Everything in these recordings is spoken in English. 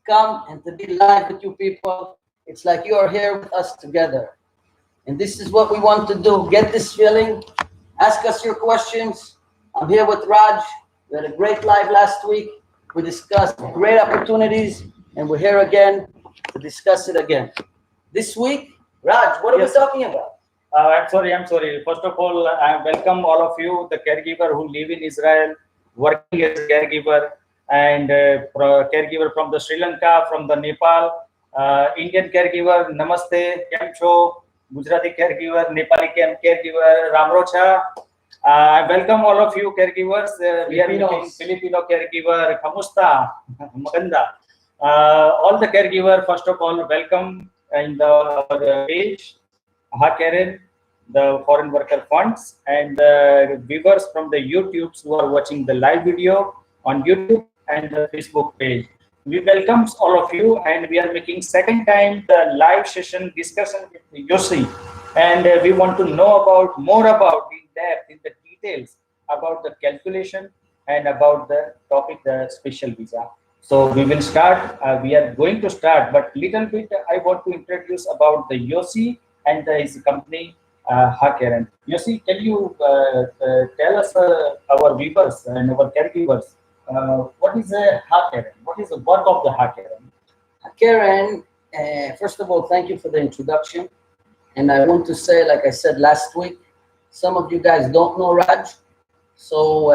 come and to be live with you people. It's like you are here with us together. And this is what we want to do. Get this feeling. Ask us your questions. I'm here with Raj. We had a great live last week. We discussed great opportunities, and we're here again to discuss it again. This week, Raj, what are we talking about? I'm sorry. First of all, I welcome all of you, the caregiver who live in Israel, working as a caregiver, and caregiver from the Sri Lanka, from the Nepal, Indian caregiver, Namaste, Kem Cho, Gujarati caregiver, Nepali caregiver, Ramrocha. I welcome all of you caregivers. We are meeting Filipino caregiver, Kamusta, Maganda. All the caregiver, first of all, welcome in our page. Karen, the Foreign Worker Funds, and the viewers from the YouTubes who are watching the live video on YouTube and the Facebook page. We welcome all of you, and we are making second time the live session discussion with Yossi, and we want to know about more about in depth, in the details about the calculation and about the topic, the special visa. So we will start. We are going to start, but little bit I want to introduce about the Yossi and his company, Karen. Yossi, can you tell us, our viewers and our caregivers, what is a Karen? What is the work of the Karen? Karen, first of all, thank you for the introduction. And I want to say, like I said last week, some of you guys don't know Raj. So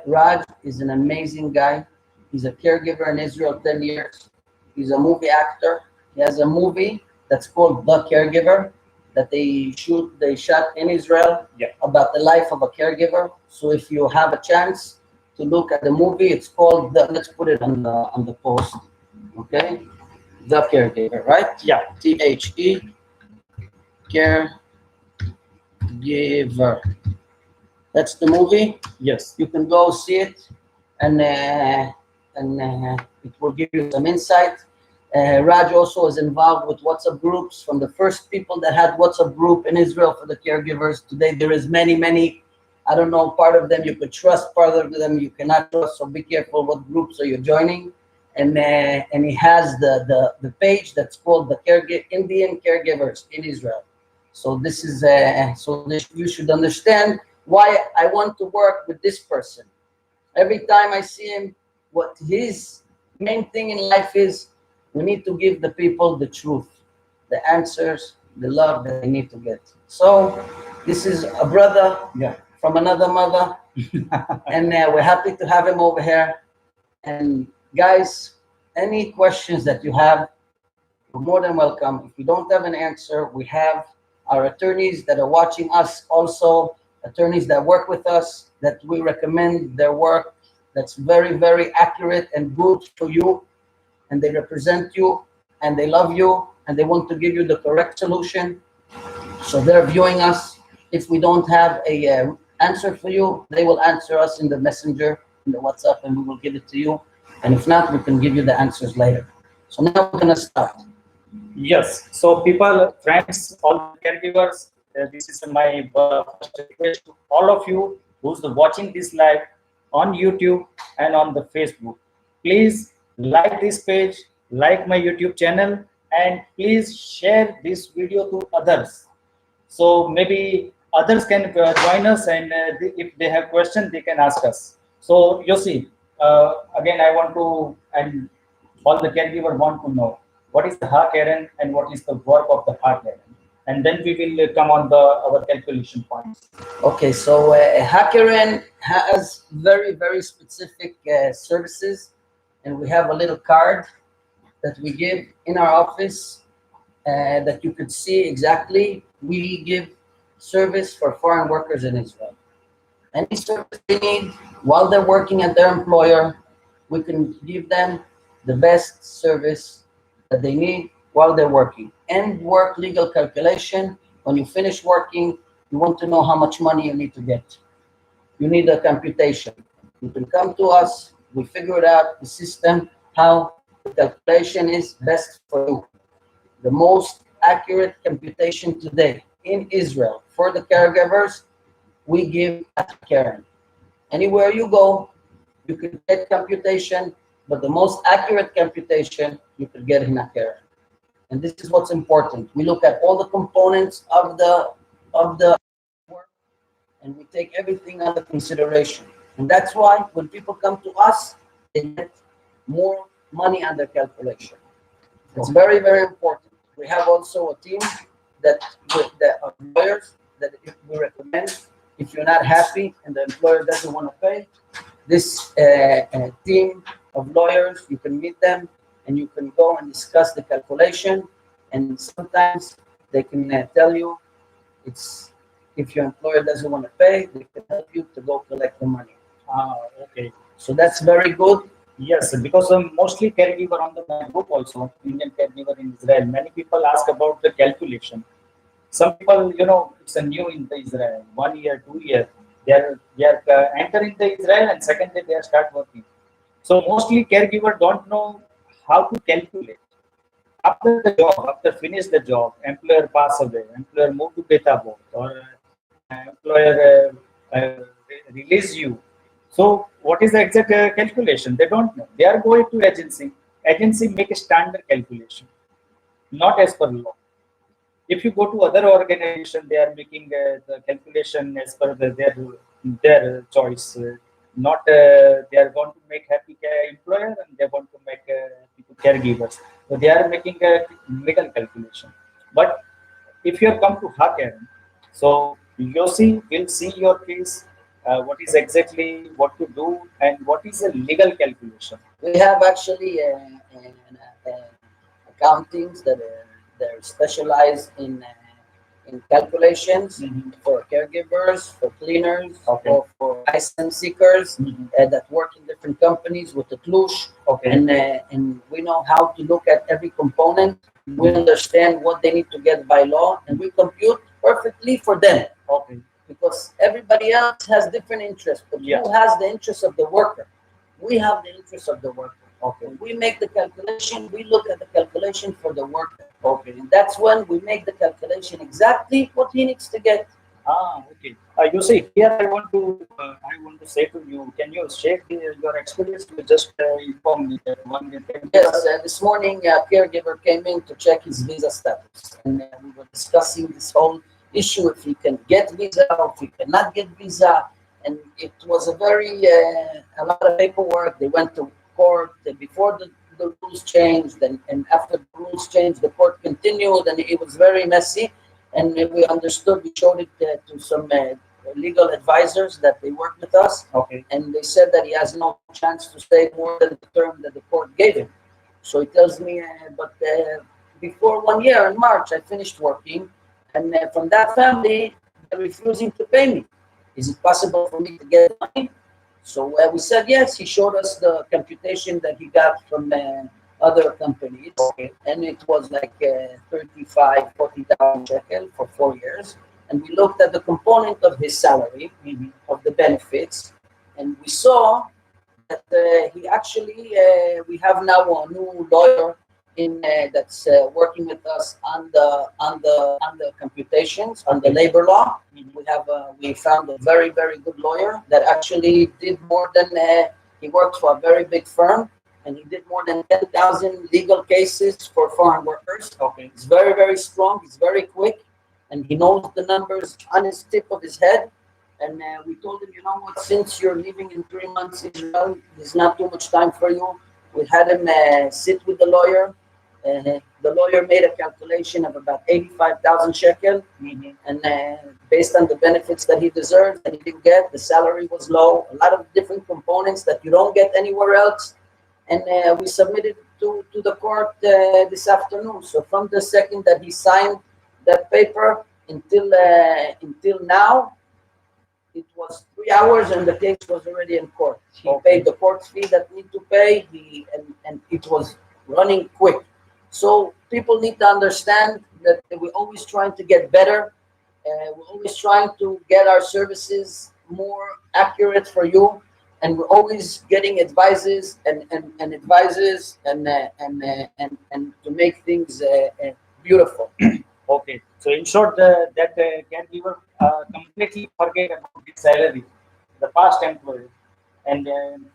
Raj is an amazing guy. He's a caregiver in Israel 10 years. He's a movie actor. He has a movie that's called The Caregiver that they shot in Israel about the life of a caregiver. So if you have a chance to look at the movie, it's called let's put it on the post. Okay? The Caregiver, right? Yeah. THE Caregiver. That's the movie. Yes. You can go see it, and it will give you some insight. Raj also is involved with WhatsApp groups. From the first people that had WhatsApp group in Israel for the caregivers, today there is many. I don't know, part of them you could trust, part of them you cannot trust. So be careful what groups are you joining. And he has the page that's called the Indian Caregivers in Israel. So this is you should understand why I want to work with this person. Every time I see him, what his main thing in life is, we need to give the people the truth, the answers, the love that they need to get. So this is a brother from another mother, and we're happy to have him over here. And guys, any questions that you have, you're more than welcome. If you don't have an answer, we have our attorneys that are watching us also, attorneys that work with us, that we recommend their work, that's very accurate and good for you, and they represent you, and they love you, and they want to give you the correct solution. So they're viewing us. If we don't have a answer for you, they will answer us in the messenger, in the WhatsApp, and we will give it to you. And if not, we can give you the answers later. So now we're gonna start. Yes. So people, friends, all the caregivers, this is my first request to all of you who's watching this live on YouTube and on the Facebook. Please like this page, like my YouTube channel, and please share this video to others. So maybe others can join us, and if they have questions, they can ask us. So Yossi, again, I want to, and all the caregiver want to know, what is the Karen and what is the work of the Karen? And then we will come on our calculation points. Okay, so Karen has very specific services, and we have a little card that we give in our office that you could see exactly. We give service for foreign workers in Israel. Any service they need while they're working at their employer, we can give them the best service that they need while they're working. And work legal calculation. When you finish working, you want to know how much money you need to get. You need a computation. You can come to us, we figure it out, the system, how the calculation is best for you. The most accurate computation today in Israel for the caregivers, we give at Karen. Anywhere you go, you can get computation but the most accurate computation you could get in a care. And this is what's important. We look at all the components of the work, and we take everything under consideration. And that's why when people come to us, they get more money under calculation. It's very, very important. We have also a team that of lawyers that if we recommend. If you're not happy and the employer doesn't want to pay, this team of lawyers, you can meet them and you can go and discuss the calculation. And sometimes they can tell you it's if your employer doesn't want to pay, they can help you to go collect the money. Okay. So that's very good. Yes, because mostly caregiver on the my group also, Indian caregiver in Israel. Many people ask about the calculation. Some people, it's a new in the Israel, 1 year, 2 year. They are entering the Israel and second day they are start working. So mostly caregiver don't know how to calculate. After the job, after finish the job, employer pass away, employer move to Beta board, or employer release you. So what is the exact calculation? They don't know. They are going to agency. Agency make a standard calculation, not as per law. If you go to other organization, they are making the calculation as per their choice. Not they are going to make happy employer and they want to make people caregivers. So they are making a legal calculation. But if you come to Haken, so Yossi will see your case, what is exactly what to do and what is a legal calculation. We have actually accountings that they're specialized in calculations Mhm. for caregivers, for cleaners, Okay. or for license seekers Mhm. that work in different companies with the tlush. Okay. And we know how to look at every component. We understand what they need to get by law, and we compute perfectly for them Okay. because everybody else has different interests. But Yeah. who has the interest of the worker? We have the interest of the worker. Okay. When we make the calculation, we look at the calculation for the worker. Okay. And that's when we make the calculation exactly what he needs to get. Okay. You see, here I want to say to you, can you share your experience? You just inform me that one day. Yes, this morning a caregiver came in to check his visa status. And we were discussing this whole issue if he can get visa or if he cannot get visa. And it was a lot of paperwork. They went to court before the rules changed, and after the rules changed, the court continued, and it was very messy. And we understood, we showed it to some legal advisors that they work with us, Okay. and they said that he has no chance to stay more than the term that the court gave him. So he tells me, but before 1 year in March, I finished working, and from that family, they're refusing to pay me. Is it possible for me to get money? So we said yes. He showed us the computation that he got from other companies, Okay. and it was like 35, 40,000 shekel for 4 years. And we looked at the component of his salary, Mhm. of the benefits, and we saw that he actually, we have now a new lawyer in that's working with us on the computations on the Okay. labor law. Mhm. We found a very, very good lawyer that actually did more than he worked for a very big firm, and he did more than 10,000 legal cases for foreign workers. Okay. He's very, very strong. He's very quick, and he knows the numbers on his tip of his head. And we told him, you know what, since you're leaving in 3 months Israel, there's not too much time for you. We had him sit with the lawyer. The lawyer made a calculation of about 85,000 shekel. Mhm. And based on the benefits that he deserves and he didn't get, the salary was low, a lot of different components that you don't get anywhere else. And we submitted to the court this afternoon. So from the second that he signed that paper until now, it was 3 hours and the case was already in court. He Okay. paid the court fee that need to pay. And it was running quick. So people need to understand that we're always trying to get better. We're always trying to get our services more accurate for you, and we're always getting advices and advices and to make things beautiful. Okay. So in short, that caregiver completely forget about his salary, the past employer, and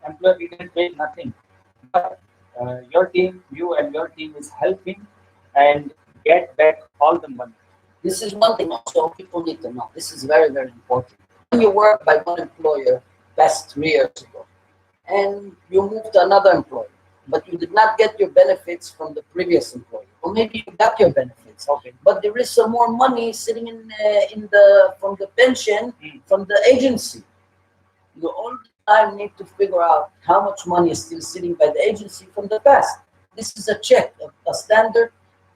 employer didn't pay nothing. but your team, you and your team is helping and get back all the money. This is one thing also people need to know. This is very, very important. When you work by one employer past 3 years ago, and you move to another employer, but you did not get your benefits from the previous employer, or maybe you got your benefits, Okay. but there is some more money sitting in the from the pension from the agency. You all the time need to figure out how much money is still sitting by the agency from the past. This is a check, a standard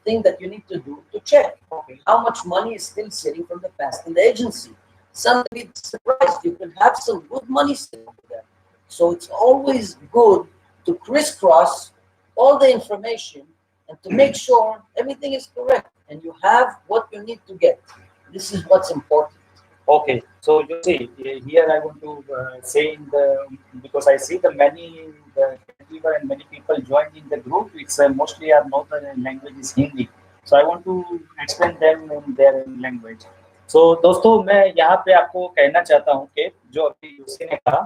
thing that you need to do to check Okay. how much money is still sitting from the past in the agency. Somebody be surprised, you can have some good money sitting over there. So it's always good to crisscross all the information and to make sure everything is correct and you have what you need to get. This is what's important. Okay, so you see here I want to say in the because I see the caregiver and many people joined in the group. It's mostly our mother language is Hindi, so I want to explain them in their language. So दोस्तों मैं यहाँ पे आपको कहना चाहता हूँ कि जो अभी यूसी ने कहा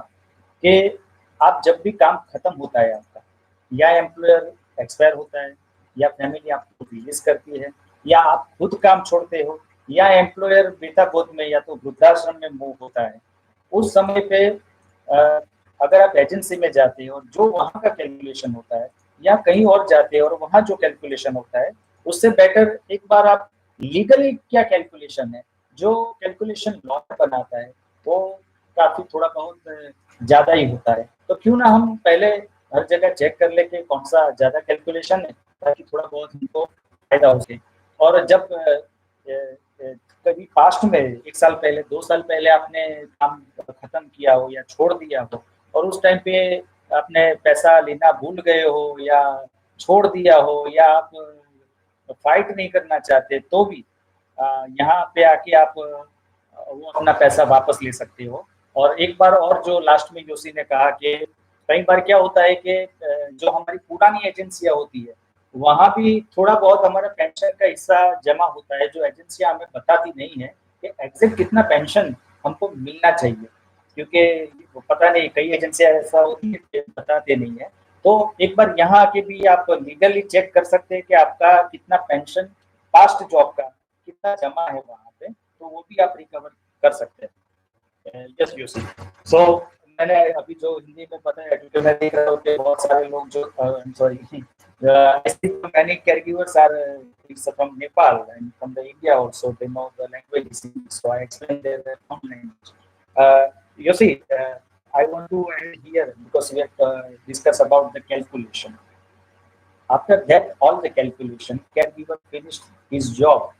कि आप जब भी काम खत्म होता है आपका या एम्प्लॉयर एक्सपायर होता है या फैमिली आपको रिलीज करती है या आप खुद काम छोड़ते हो या एम्प्लॉयर बेटा गोद में या तो वृद्धाश्रम में मूव होता है उस समय पे अगर आप एजेंसी में जाते हो जो वहाँ का कैलकुलेशन होता है या कहीं और जाते हो और वहाँ जो कैलकुलेशन होता है उससे बेटर एक बार आप लीगली क्या कैलकुलेशन है जो कैलकुलेशन लॉ बनाता है वो काफी थोड़ा बहुत ज्यादा ही होता है तो क्यों ना हम पहले हर जगह चेक कर ले कि कौन सा ज्यादा कैलकुलेशन है ताकि थोड़ा बहुत हमको फायदा हो सके और जब कभी पास्ट में 1 साल पहले 2 साल पहले आपने काम खत्म किया हो या छोड़ दिया हो और उस टाइम पे आपने पैसा लेना भूल गए हो या छोड़ दिया हो या आप फाइट नहीं करना चाहते तो भी यहाँ पे आके आप वो अपना पैसा वापस ले सकते हो और एक बार और जो लास्ट में योशी ने कहा कि कई बार क्या होता है कि जो हमारी पुरानी एजेंसियां होती है वहाँ भी थोड़ा बहुत हमारा पेंशन का हिस्सा जमा होता है जो एजेंसियां हमें बताती नहीं है कि एग्जैक्ट कितना पेंशन हमको मिलना चाहिए क्योंकि पता नहीं कई एजेंसियां ऐसा होती है कि बताते नहीं है तो एक बार यहाँ आके भी आप लीगली चेक कर सकते हैं कि आपका कितना पेंशन पास्ट जॉब का कितना जमा है वहाँ पे तो वो भी आप रिकवर कर सकते हैं यस यूसी सो मैंने अभी जो हिंदी में पता है क्योंकि मैं देख रहा हूँ कि बहुत सारे लोग जो sorry many caregivers are from Nepal and from the India also they know the language so I explain their own language Yossi I want to add here because we have discussed about the calculation after that all the calculation caregiver finished his job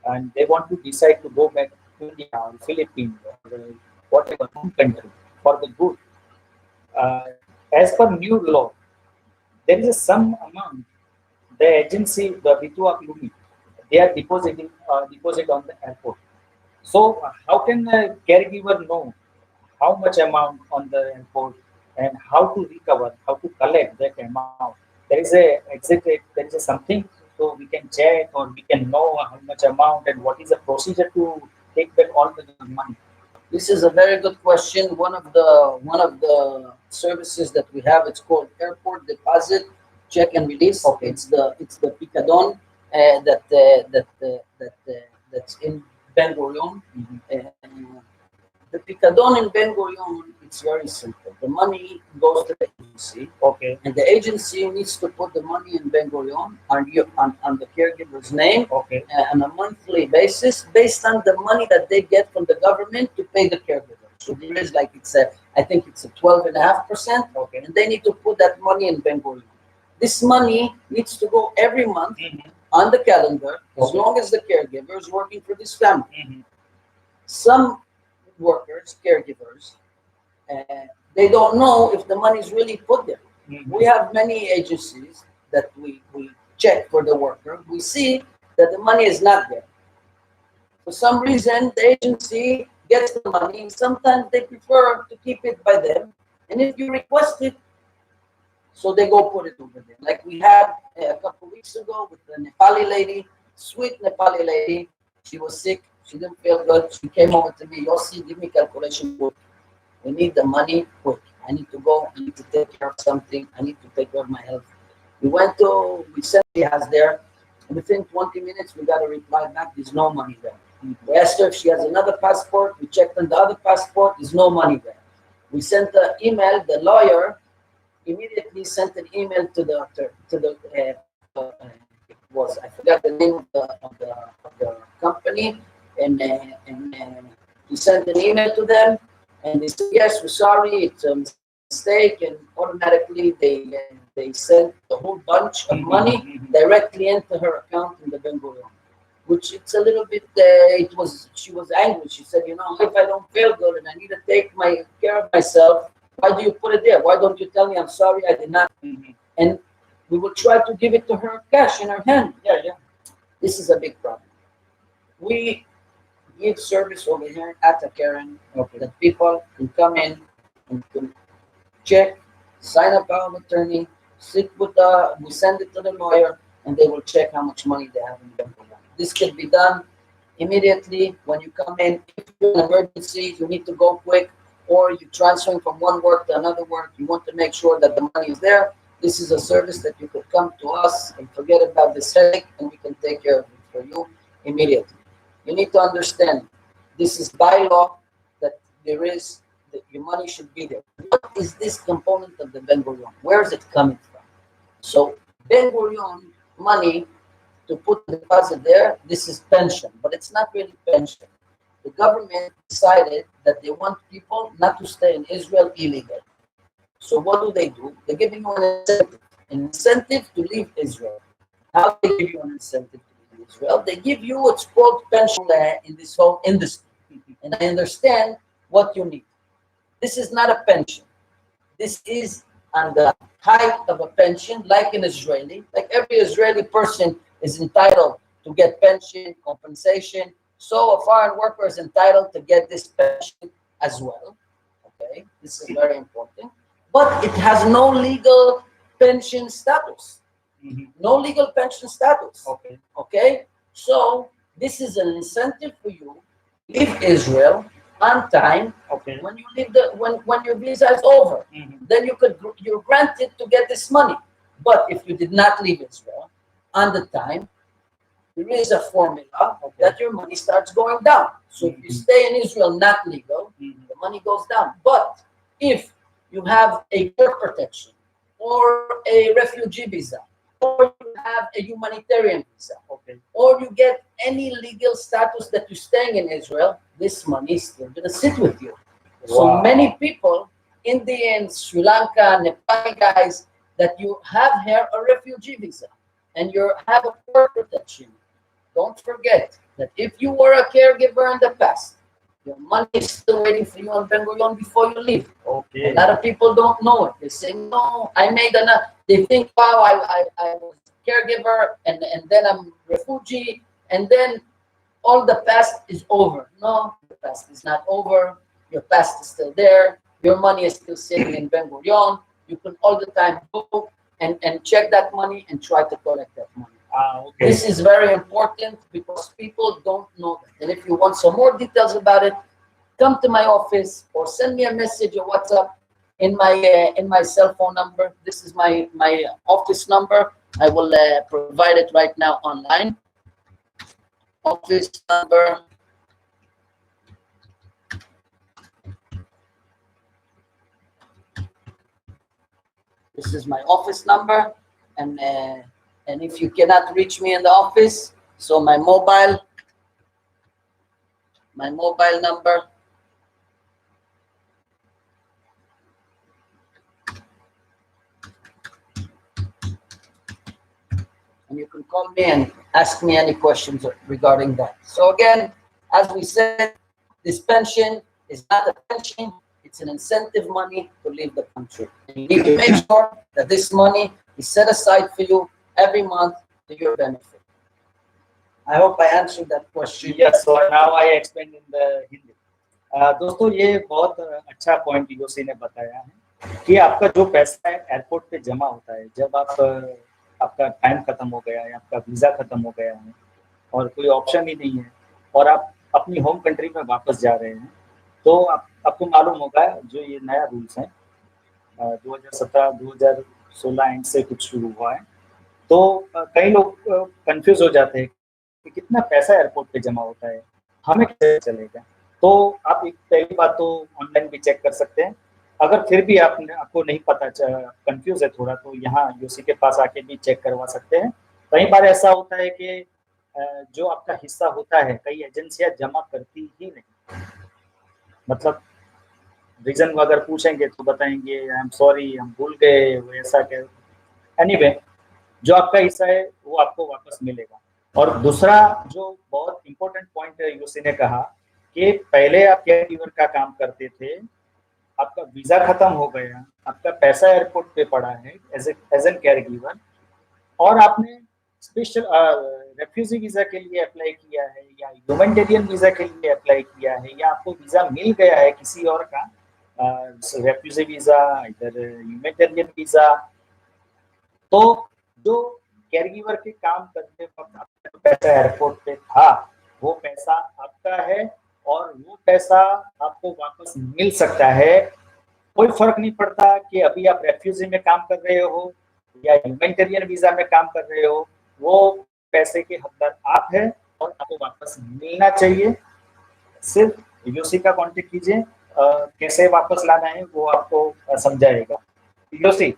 and they want to decide to go back to India or Philippines or whatever home country for the good. As per new law, there is a some amount the agency, the Vitua Lumi, they are deposit on the airport. So how can the caregiver know how much amount on the airport and how to recover, how to collect that amount? There is a something so we can check or we can know how much amount and what is the procedure to take back all the money. This is a very good question. One of the services that we have, it's called airport deposit check and release. Okay. It's the picadon that's in Ben Gurion. The picadon in Ben Gurion, it's very simple. The money goes to the agency, Okay. and the agency needs to put the money in Ben Gurion on the caregiver's name Okay. on a monthly basis based on the money that they get from the government to pay the caregiver. So there is I think it's a 12.5%, Okay. and they need to put that money in Ben Gurion. This money needs to go every month on the calendar as Okay. long as the caregiver is working for this family. Some workers, caregivers, they don't know if the money is really put there. We have many agencies that we check for the worker. We see that the money is not there. For some reason, the agency gets the money. Sometimes they prefer to keep it by them. And if you request it, so they go put it over there. Like we had a couple of weeks ago with the Nepali lady, sweet Nepali lady. She was sick. She didn't feel good. She came over to me, Yossi, give me calculation quick. We need the money quick. I need to go. I need to take care of something. I need to take care of my health. We sent she has there. Within 20 minutes, we got a reply back. There's no money there. We asked her if she has another passport. We checked on the other passport. There's no money there. We sent the email. The lawyer immediately sent an email to it was, I forgot the name of the company, and he sent an email to them, and they said, yes, we're sorry, it's a mistake, and automatically they sent the whole bunch of money directly into her account in the Ben Gurion, which it's a little bit, she was angry. She said, if I don't feel good and I need to take care of myself, why do you put it there? Why don't you tell me I'm sorry I did not? And we will try to give it to her cash in her hand. Yeah. This is a big problem. We give service over here at a Karen that people can come in and can check, sign a power of attorney, we send it to the lawyer, and they will check how much money they have in the bank. This can be done immediately when you come in. If you're in an emergency, you need to go quick, or you're transferring from one work to another work, you want to make sure that the money is there. This is a service that you could come to us and forget about this headache, and we can take care of it for you immediately. You need to understand, this is by law that your money should be there. What is this component of the Ben Gurion? Where is it coming from? So Ben Gurion money, to put the deposit there, this is pension, but it's not really pension. The government decided that they want people not to stay in Israel illegally. So what do? They're giving you an incentive to leave Israel. How they give you an incentive to leave Israel? They give you what's called pension in this whole industry. And I understand what you need. This is not a pension. This is on the height of a pension, like an Israeli. Like every Israeli person is entitled to get pension, compensation. So a foreign worker is entitled to get this pension as well. Okay, this is very important. But it has no legal pension status. No legal pension status. Okay. So this is an incentive for you to leave Israel on time. When you leave when your visa is over, then you're granted to get this money. But if you did not leave Israel on the time, there is a formula that your money starts going down. So if you stay in Israel not legal, the money goes down. But if you have a work protection or a refugee visa, or you have a humanitarian visa, or you get any legal status that you're staying in Israel, this money is still going to sit with you. Wow. So many people, Indians, Sri Lanka, Nepali guys, that you have here a refugee visa and you have a work protection. Don't forget that if you were a caregiver in the past, your money is still waiting for you on Ben Gurion before you leave. A lot of people don't know it. They say, no, I made enough. They think, wow, I was a caregiver and then I'm refugee and then all the past is over. No, the past is not over. Your past is still there. Your money is still sitting in Ben Gurion. You can all the time go and check that money and try to collect that money. This is very important because people don't know that. And if you want some more details about it, come to my office or send me a message or WhatsApp in my cell phone number. This is my office number. I will provide it right now online. Office number. This is my office number, and if you cannot reach me in the office, so my mobile number and you can call me and ask me any questions regarding that. So again, as we said, this pension is not a pension, it's an incentive money to leave the country. And you need to make sure that this money is set aside for you every month to your benefit. I hope I answered that question. Yes, so now I explain in the Hindi. दोस्तों ये बहुत अच्छा point योसी ने बताया है कि आपका जो पैसा है एयरपोर्ट पे जमा होता है जब आपका टाइम खत्म हो गया है, आपका वीजा खत्म हो गया है और कोई ऑप्शन ही नहीं है और आप अपनी होम कंट्री में वापस जा रहे हैं, तो आपको मालूम होगा जो ये नया रूल्स है 2017-2016 एंड से कुछ शुरू हुआ है। तो कई लोग कंफ्यूज हो जाते हैं कि कितना पैसा एयरपोर्ट पे जमा होता है, हमें कैसे चलेगा। तो आप एक पहली बात तो ऑनलाइन भी चेक कर सकते हैं। अगर फिर भी आपको नहीं पता, कंफ्यूज है थोड़ा, तो यहाँ यूसी के पास आके भी चेक करवा सकते हैं। कई बार ऐसा होता है कि जो आपका हिस्सा होता है कई एजेंसियां जमा करती ही नहीं, मतलब रीजन अगर पूछेंगे तो बताएंगे आई एम सॉरी, हम भूल गए, वो ऐसा क्या। एनीवे, जो आपका हिस्सा है वो आपको वापस मिलेगा। और दूसरा जो बहुत इंपॉर्टेंट पॉइंट है यूसी ने कहा कि पहले आप केयर गिवर का काम करते थे, आपका वीजा खत्म हो गया, आपका पैसा एयरपोर्ट पे पड़ा है एज एन केयर गिवर, और आपने स्पेशल रेफ्यूजी वीजा के लिए अप्लाई किया है या ह्यूमैनिटेरियन वीजा के लिए अप्लाई किया है, या आपको वीजा मिल गया है किसी और का, रेफ्यूजी वीजा इधर ह्यूमैनिटेरियन वीजा, तो जो केयरगिवर के काम करते वक्त आपका जो पैसा एयरपोर्ट पे था वो पैसा आपका है, और वो पैसा आपको वापस मिल सकता है। कोई फर्क नहीं पड़ता कि अभी आप रेफ्यूजी में काम कर रहे हो या ह्यूमैनिटेरियन वीजा में काम कर रहे हो, वो पैसे के हकदार आप हैं और आपको वापस मिलना चाहिए। सिर्फ यूसी का कांटेक्ट कीजिए, कैसे वापस लाना है वो आपको समझाएगा। You see,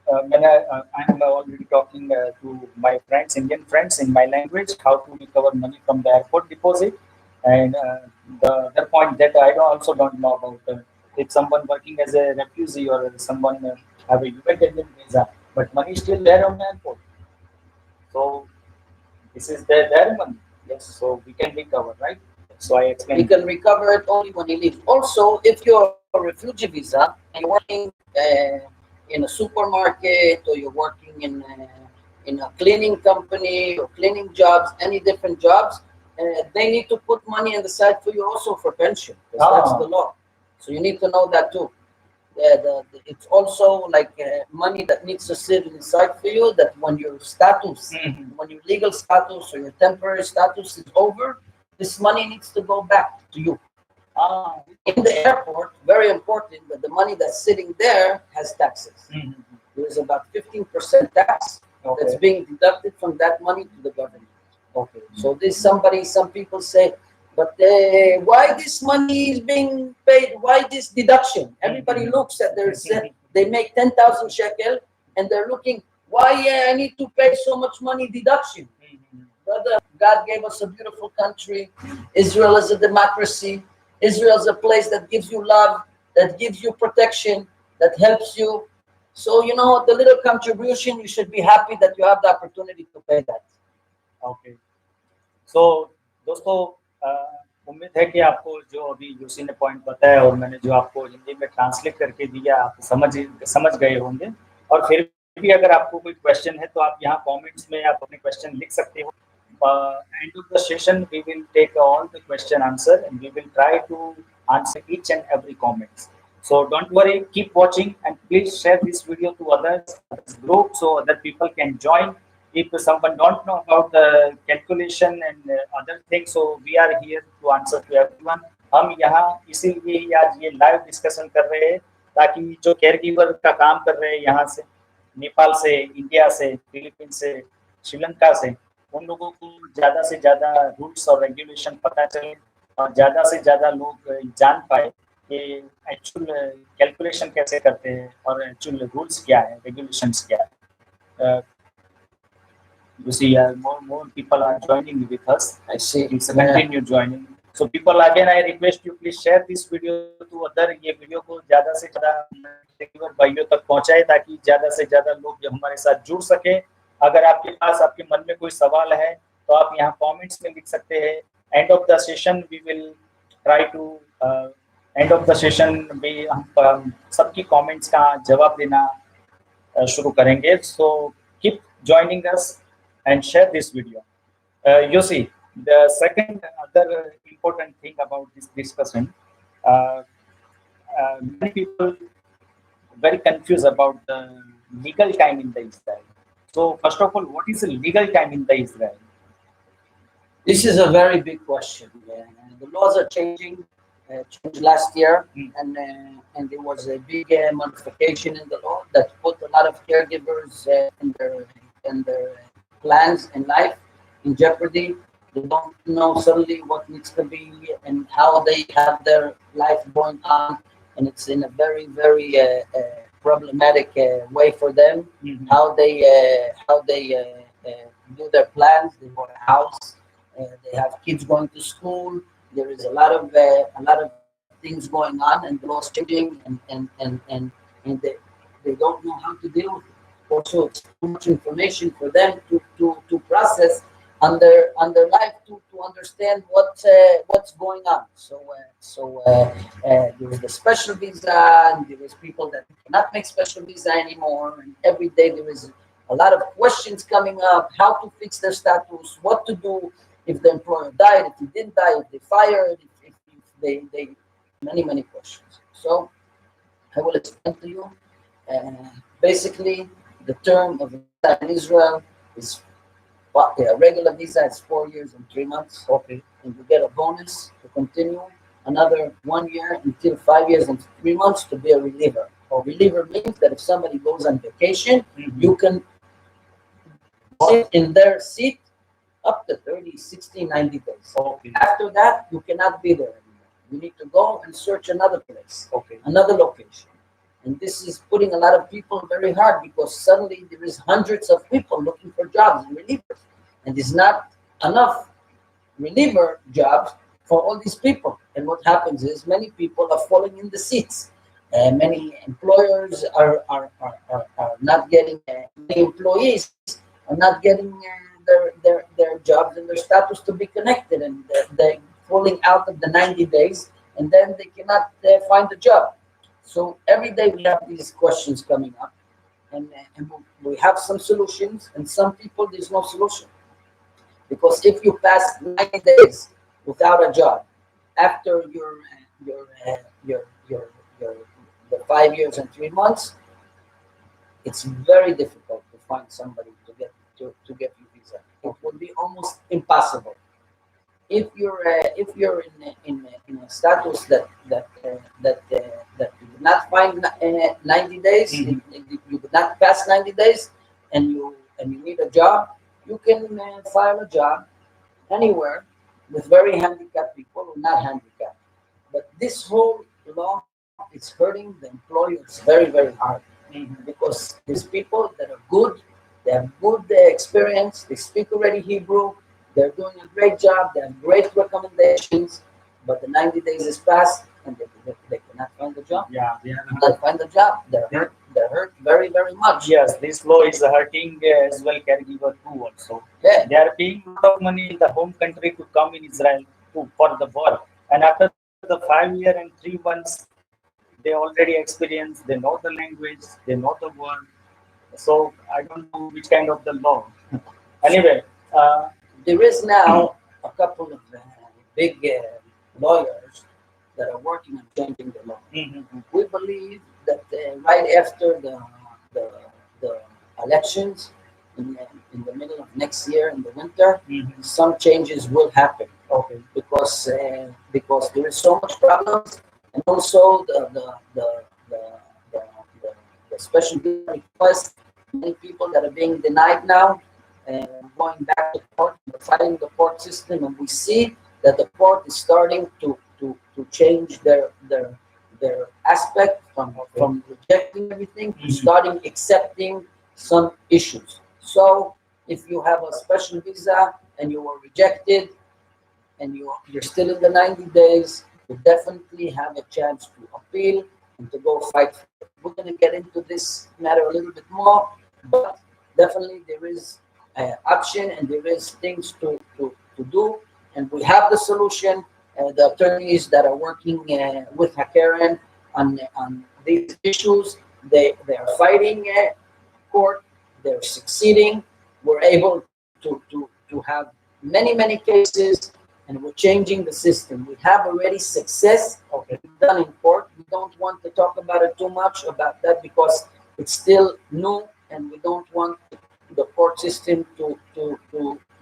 I'm already talking to my friends, Indian friends, in my language, how to recover money from the airport deposit. And the other point that I also don't know about, if someone working as a refugee or someone have a humanitarian visa, but money is still there on the airport. So this is their money. Yes, so we can recover, right? So I We explained. can recover it only when you leave. Also, if you're a refugee visa and you're working in a supermarket, or you're working in a cleaning company or cleaning jobs, any different jobs, they need to put money on the side for you also for pension, because that's the law. So you need to know that too. It's also like money that needs to sit inside for you, that when your status, when your legal status or your temporary status is over, this money needs to go back to you. In the airport, very important that the money that's sitting there has taxes. There's about 15% tax that's Okay. being deducted from that money to the government. Okay. So some people say, but why this money is being paid? Why this deduction? Everybody looks at their, they make 10,000 shekel and they're looking, why I need to pay so much money deduction? Brother, God gave us a beautiful country. Israel is a democracy. Israel is a place that gives you love, that gives you protection, that helps you. So, you know, the little contribution, you should be happy that you have the opportunity to pay that. Okay, so दोस्तों, उम्मीद है कि आपको जो अभी UC ने point बताया और मैंने जो आपको हिंदी में ट्रांसलेट करके दिया, आप समझ गए होंगे। और फिर भी अगर आपको कोई क्वेश्चन है तो आप यहाँ कमेंट्स में आप अपने क्वेश्चन लिख सकते हो। End of the session we will take all the question answer and we will try to answer each and every comments. So don't worry, keep watching and please share this video to others group so other people can join. If someone don't know about the calculation and other things, so we are here to answer to everyone. हम यहाँ इसीलिए आज ये live discussion कर रहे हैं ताकि जो केयर गिवर का काम कर रहे हैं यहाँ से, नेपाल से, इंडिया से, फिलीपीन से, श्रीलंका से, उन लोगों को ज़्यादा से ज़्यादा रूल्स और रेगुलेशन पता चले और ज़्यादा से ज़्यादा लोग जान पाए कि एक्चुअल कैलकुलेशन कैसे करते हैं और एक्चुअल रूल्स क्या है, रेगुलेशंस क्या है। You see, more people are joining with us. I see. Please continue joining. So people, again, I request you please share this video to other. ये वीडियो को ज़्यादा से ज़्यादा भाइयों तक पहुँचाए ताकि ज़्यादा से ज़्यादा लोग जो हमारे साथ जुड़ सके। अगर आपके पास आपके मन में कोई सवाल है तो आप यहाँ कमेंट्स में लिख सकते हैं। End of the session we will try to end of the session भी हम सबकी कमेंट्स का जवाब देना शुरू करेंगे। So keep joining us and share this video. Yossi, the second other important thing about this discussion, many people very confused about the legal time in the Israel. So first of all, what is the legal time in the Israel? This is a very big question. Yeah. The laws are changing. changed last year, Mm. and there was a big modification in the law that put a lot of caregivers in their plans in life in jeopardy. They don't know suddenly what needs to be and how they have their life going on, and it's in a very very problematic way for them. Mhm. How they do their plans. They bought a house. They have kids going to school. There is a lot of things going on, and the law is changing, and they don't know how to deal with it. Also, it's too much information for them to process on their life to understand what's going on. There is the special visa, and there is people that cannot make special visa anymore. And every day there is a lot of questions coming up: how to fix their status, what to do if the employer died, if he didn't die, if they fired, if they many questions. So I will explain to you. Basically, the term of visa in Israel is a regular visa is 4 years and 3 months. Okay. And you get a bonus to continue another 1 year until 5 years and 3 months to be a reliever. A reliever means that if somebody goes on vacation, Mhm. you can sit in their seat up to 30, 60, 90 days. Okay. After that, you cannot be there anymore. You need to go and search another place, Okay. another location. And this is putting a lot of people very hard because suddenly there is hundreds of people looking for jobs and relievers. And there's not enough reliever jobs for all these people. And what happens is many people are falling in the seats. Many employers are not getting, many employees are not getting their jobs and their status to be connected. And they're falling out of the 90 days and then they cannot find a job. So every day we have these questions coming up, and we have some solutions, and some people there's no solution. Because if you pass 90 days without a job after your uh, your your your the 5 years and 3 months, it's very difficult to find somebody to get you visa. It would be almost impossible. If you're in a status that you did not find 90 days, Mhm. you did not pass 90 days, and you need a job, you can file a job anywhere with very handicapped people or not handicapped. But this whole law is hurting the employers very hard Mhm. because these people that are good, they have good experience, they speak already Hebrew, they're doing a great job, they have great recommendations, but the 90 days is passed and they cannot find a job. Yeah, they are They find a job, they're hurt very much. Yes, this law is hurting as well caregiver too also. Yeah, They are paying a lot of money in the home country to come in Israel for the work. And after the 5 year and 3 months, they already experience, they know the language, they know the word. So I don't know which kind of the law. Anyway, there is now a couple of big lawyers that are working on changing the law. mhm, We believe that right after the, the elections in the middle of next year in the winter, mhm. some changes will happen Okay. because there is so much problems, and also the, the, the special visa request. Many people that are being denied now, going back to court, we're fighting the court system, and we see that the court is starting to change their aspect from rejecting everything to Mhm. starting accepting some issues. So if you have a special visa and you were rejected and you're still in the 90 days, you definitely have a chance to appeal and to go fight for it. We're going to get into this matter a little bit more, but definitely there is option and there is things to do, and we have the solution. The attorneys that are working with Hakaren on these issues, they are fighting court, they're succeeding. We're able to have many cases, and we're changing the system. We have already success done in court. We don't want to talk about it too much about that because it's still new, and we don't want the court system to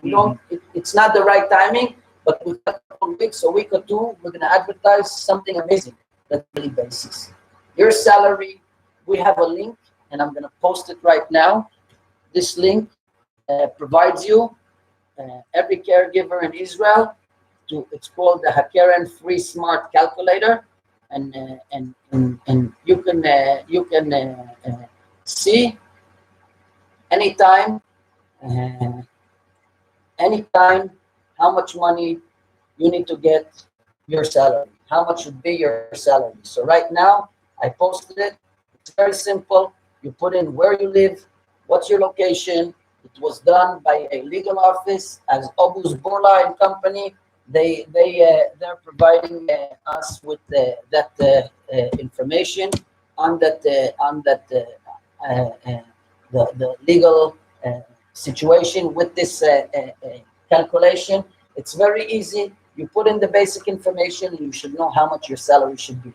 we don't. It's not the right timing, but with a couple of weeks, a week or two, we're going to advertise something amazing on a daily basis. Your salary, we have a link, and I'm going to post it right now. This link provides you, every caregiver in Israel, it's called the Hakeren Free Smart Calculator, and you can see anytime how much money you need to get your salary, how much should be your salary. So right now I posted it. It's very simple. You put in where you live, what's your location. It was done by a legal office as Obus Borla and Company. They're providing us with that information on the legal situation with this calculation. It's very easy. You put in the basic information, and you should know how much your salary should be.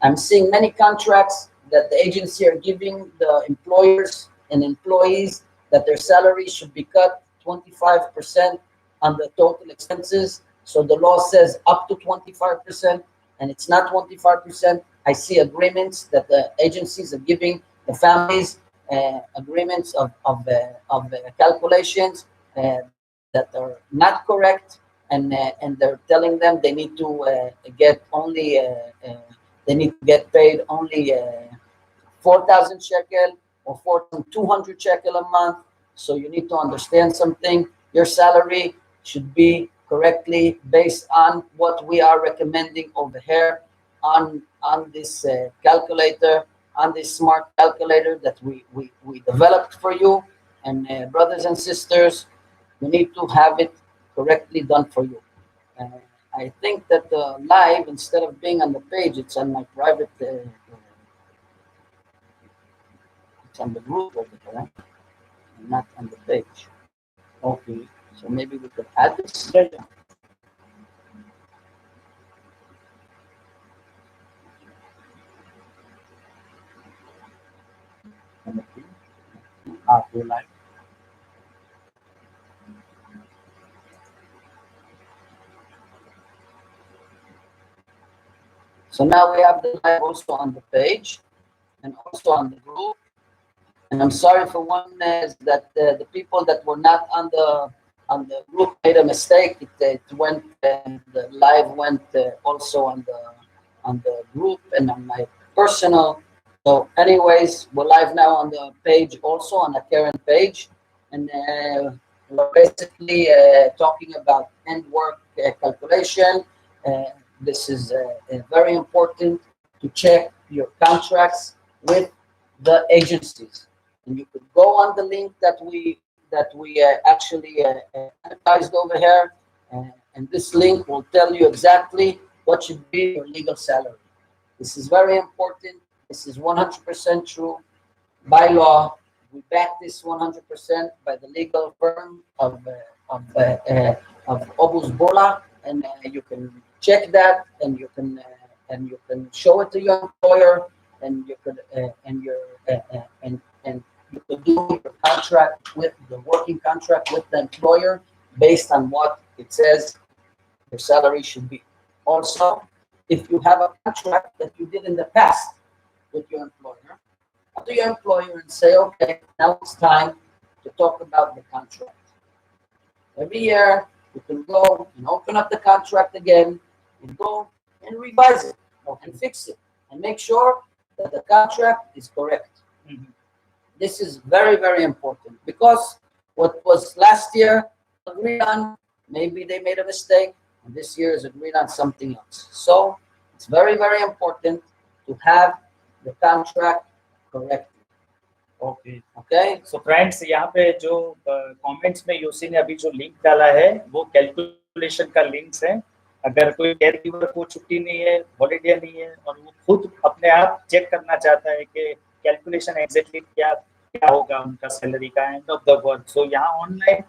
I'm seeing many contracts that the agency are giving the employers and employees that their salary should be cut 25% on the total expenses. So the law says up to 25%, and it's not 25%. I see agreements that the agencies are giving the families, agreements of calculations that are not correct, and they're telling them they need to get only they need to get paid only 4,000 shekel or 4,200 shekel a month. So you need to understand something. Your salary should be correctly based on what we are recommending over here on this calculator, on this smart calculator that we developed for you. And brothers and sisters, you need to have it correctly done for you. I think that the live, instead of being on the page, it's on my private, it's on the group over there, not on the page. Okay, so maybe we could add this. Live. So now we have the live also on the page and also on the group. And I'm sorry for one that the people that were not on the group made a mistake. It went the live went also on the group and on my personal. So anyways, we're live now on the page also, on the current page, and we're basically talking about end work calculation. This is very important to check your contracts with the agencies. And you could go on the link that we actually advertised over here, and this link will tell you exactly what should be your legal salary. This is very important. This is 100% true by law. We back this 100% by the legal firm of Obus Bola, and you can check that, and you can show it to your employer, and you could you could do your contract with the working contract with the employer based on what it says your salary should be. Also, if you have a contract that you did in the past with your employer, go to your employer and say, okay, now it's time to talk about the contract. Every year, you can go and open up the contract again and go and revise it and fix it and make sure that the contract is correct. Mm-hmm. This is very, very important, because what was last year agreed on, maybe they made a mistake, and this year is agreed on something else. So it's very, very important to have the contract correctly. Okay. So friends, यहाँ पे जो comments में योसी ने अभी जो link डाला है, वो calculation का links है. अगर कोई caregiver को छुट्टी नहीं है, holiday नहीं है, और वो खुद अपने आप check करना चाहता है कि calculation exactly क्या होगा उनका salary का end of the work. So यहाँ online,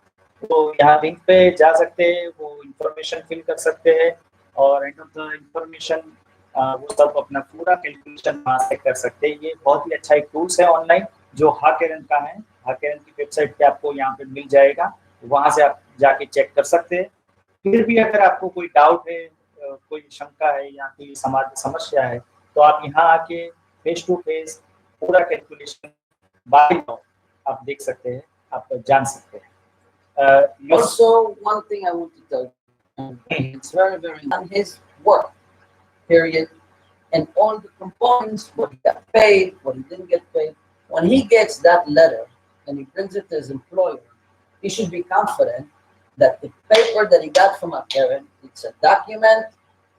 तो यहाँ link पे जा सकते हैं, वो information fill कर सकते हैं, और end of the information वो सब अपना पूरा कैलकुलेशन वहाँ से कर सकते हैं. ये बहुत ही अच्छा एक टूल्स है ऑनलाइन जो हाकेरन का है. हाकेरन की वेबसाइट पे आपको यहाँ पे मिल जाएगा, वहाँ से आप जाके चेक कर सकते हैं. फिर भी अगर आपको कोई डाउट है कोई शंका है या कोई समाज समस्या है, तो आप यहाँ आके फेस टू फेस पूरा कैलकुलेशन बाय आप देख सकते हैं, आप जान सकते हैं। Also, one thing I want to tell you, it's very, very on his work, period, and all the components, what he got paid, what he didn't get paid. When he gets that letter and he brings it to his employer, he should be confident that the paper that he got from a parent, it's a document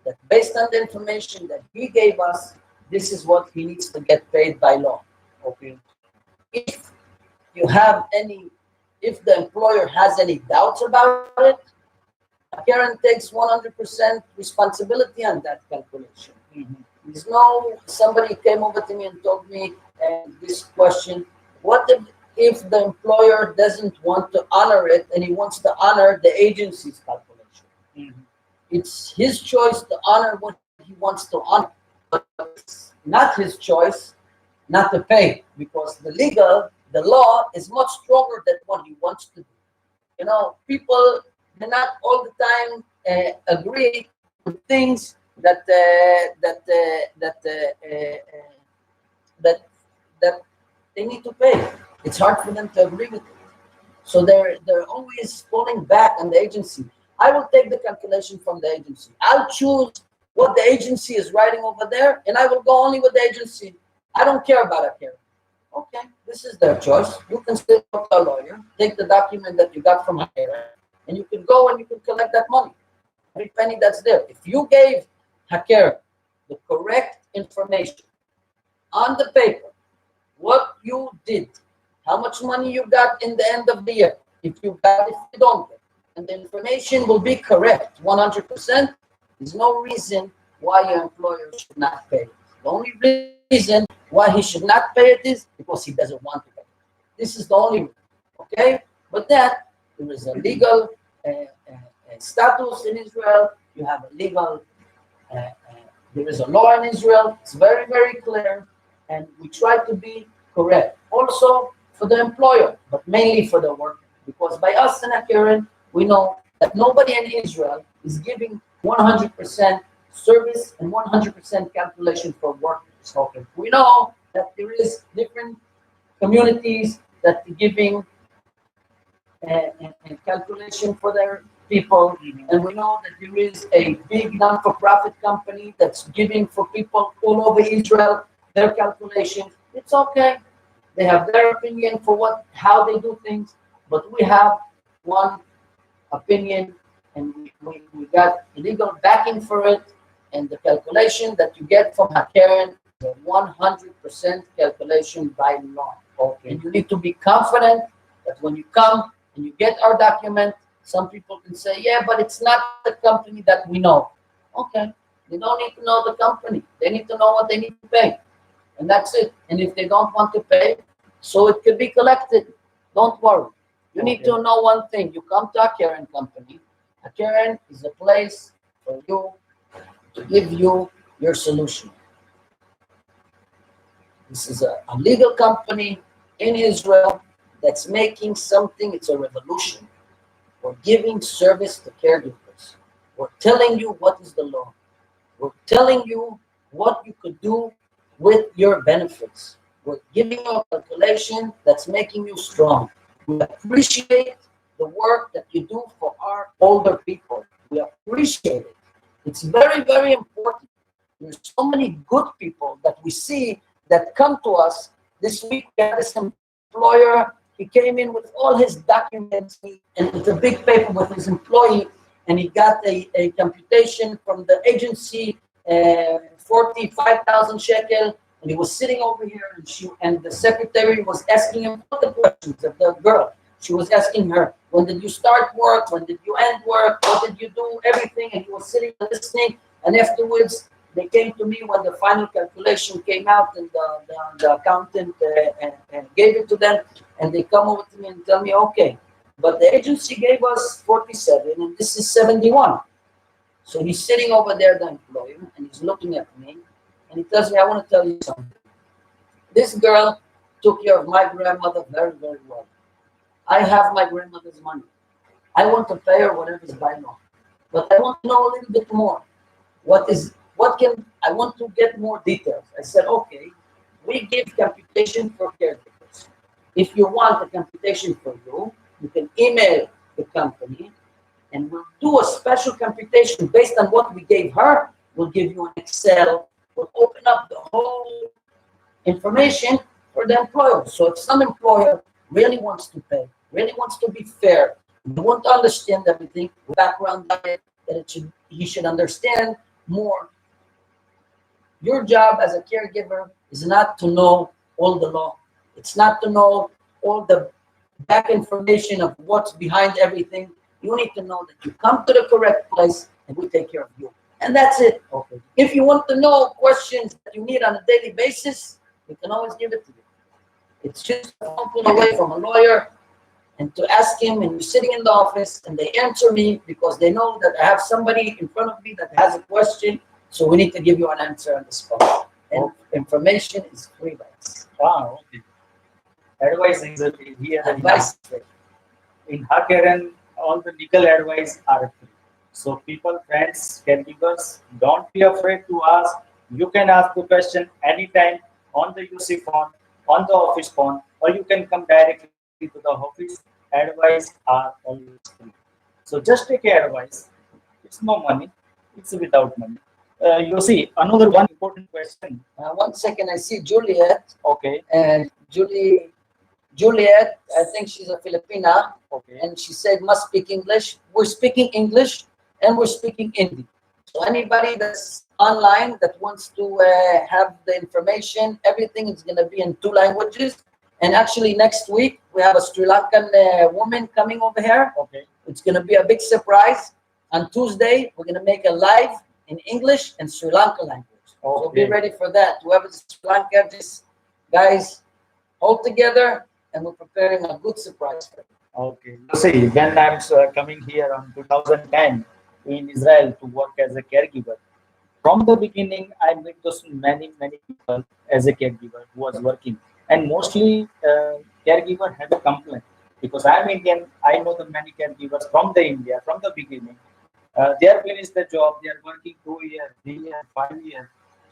that based on the information that he gave us, this is what he needs to get paid by law. Okay. If you have any, if the employer has any doubts about it, Karen takes 100% responsibility on that calculation. There's no, somebody came over to me and told me this question, what if the employer doesn't want to honor it and he wants to honor the agency's calculation? It's his choice to honor what he wants to honor, but it's not his choice not to pay, because the law is much stronger than what he wants to do. You know, people do not all the time agree with things that that they need to pay. It's hard for them to agree with it. So they're always falling back on the agency. I will take the calculation from the agency. I'll choose what the agency is writing over there, and I will go only with the agency. I don't care about a care. Okay, this is their choice. You can still go to a lawyer, take the document that you got from a care, and you can go and you can collect that money. Every penny that's there. If you gave Haker the correct information on the paper, what you did, how much money you got in the end of the year, if you got, if you don't get, and the information will be correct 100%, there's no reason why your employer should not pay it. The only reason why he should not pay it is because he doesn't want to pay it. This is the only reason, okay? But that, there is a legal status in Israel, you have a legal, there is a law in Israel, it's very, very clear, and we try to be correct. Also for the employer, but mainly for the worker, because by us in Akeren, we know that nobody in Israel is giving 100% service and 100% calculation for workers. Okay. We know that there is different communities that are giving calculation for their people, and we know that there is a big non-for-profit company that's giving for people all over Israel their calculations. It's okay. They have their opinion for how they do things, but we have one opinion, and we got legal backing for it, and the calculation that you get from Hakeren is a 100% calculation by law. Okay. And you need to be confident that when you come and you get our document, some people can say, yeah, but it's not the company that we know. Okay, they don't need to know the company. They need to know what they need to pay. And that's it. And if they don't want to pay, so it could be collected. Don't worry. You need to know one thing. You come to a Karen company. A Karen is a place for you to give you your solution. This is a legal company in Israel that's making something. It's a revolution. We're giving service to caregivers. We're telling you what is the law. We're telling you what you could do with your benefits. We're giving you a calculation that's making you strong. We appreciate the work that you do for our older people. We appreciate it. It's very, very important. There's so many good people that we see that come to us. This week, we had this employer. He came in with all his documents and with a big paper with his employee, and he got a computation from the agency, 45,000 shekel, and he was sitting over here, and the secretary was asking him all the questions of the girl. She was asking her, when did you start work? When did you end work? What did you do? Everything. And he was sitting and listening. And afterwards, they came to me when the final calculation came out, and the accountant gave it to them. And they come over to me and tell me, okay, but the agency gave us 47, and this is 71. So he's sitting over there, the employer, and he's looking at me, and he tells me, I want to tell you something. This girl took care of my grandmother very, very well. I have my grandmother's money. I want to pay her whatever is by law. But I want to know a little bit more. I want to get more details. I said, okay, we give computation for caregivers. If you want a computation for you, you can email the company and we'll do a special computation based on what we gave her. We'll give you an Excel. We'll open up the whole information for the employer. So if some employer really wants to pay, really wants to be fair, they want to understand everything, background on it, that he should understand more. Your job as a caregiver is not to know all the law. It's not to know all the back information of what's behind everything. You need to know that you come to the correct place and we take care of you. And that's it. Okay. If you want to know questions that you need on a daily basis, we can always give it to you. It's just a phone call away from a lawyer and to ask him, and you're sitting in the office and they answer me because they know that I have somebody in front of me that has a question. So we need to give you an answer on the spot. And information is free by us. Wow, okay. Advice is here. Advice. In Hakeren, all the legal advice are free. So people, friends, caregivers, don't be afraid to ask. You can ask the question anytime on the UC phone, on the office phone, or you can come directly to the office. Advice are always free. So just take advice. It's no money. It's without money. You see, another one important question. 1 second, I see Juliet. Okay. And Juliet, I think she's a Filipina. Okay. And she said must speak English. We're speaking English and we're speaking Hindi. So anybody that's online that wants to have the information, everything is going to be in 2 languages. And actually next week, we have a Sri Lankan woman coming over here. Okay. It's going to be a big surprise. On Tuesday, we're going to make a live in English and Sri Lanka language. So be ready for that. Whoever's Sri Lanka, just guys, hold together and we're preparing a good surprise for you. Okay. See, when I'm coming here on 2010 in Israel to work as a caregiver, from the beginning, I met those many people as a caregiver who was working. And mostly caregiver have a complaint because I'm Indian. I know the many caregivers from the India, from the beginning. They are finished the job, they are working 2 years, 3 years, 5 years.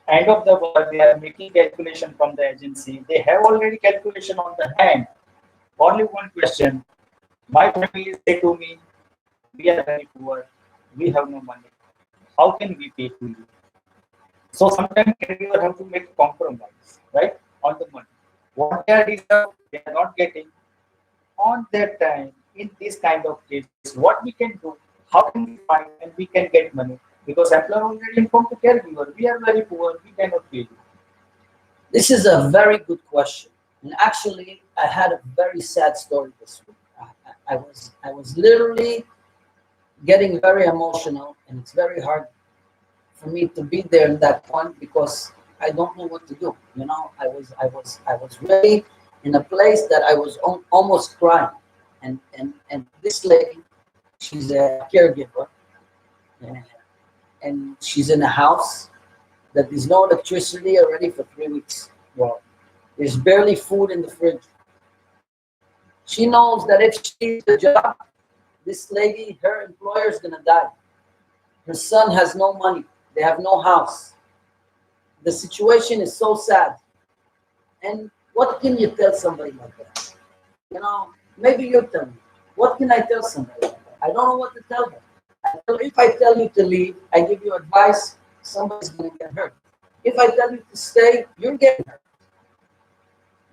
End of the work, they are making calculation from the agency. They have already calculation on the hand. Only one question. My family say to me, we are very poor, we have no money. How can we pay to you? So sometimes caregiver have to make compromise, right, on the money. What they are deserved, they are not getting. On that time, in this kind of cases, what we can do, how can we find and we can get money? Because employer already informed the caregiver, we are very poor, we cannot pay you. This is a very good question. And actually, I had a very sad story this week. I was literally getting very emotional, and it's very hard for me to be there in that point because I don't know what to do. You know, I was really in a place that I was almost crying. And this lady, she's a caregiver, and she's in a house that there's no electricity already for 3 weeks. Wow. There's barely food in the fridge. She knows that if she leaves the job, this lady, her employer is gonna die. Her son has no money. They have no house. The situation is so sad. And what can you tell somebody like that? You know, maybe you tell me. What can I tell somebody like that? I don't know what to tell them. If I tell you to leave, I give you advice, somebody's going to get hurt. If I tell you to stay, you're getting hurt.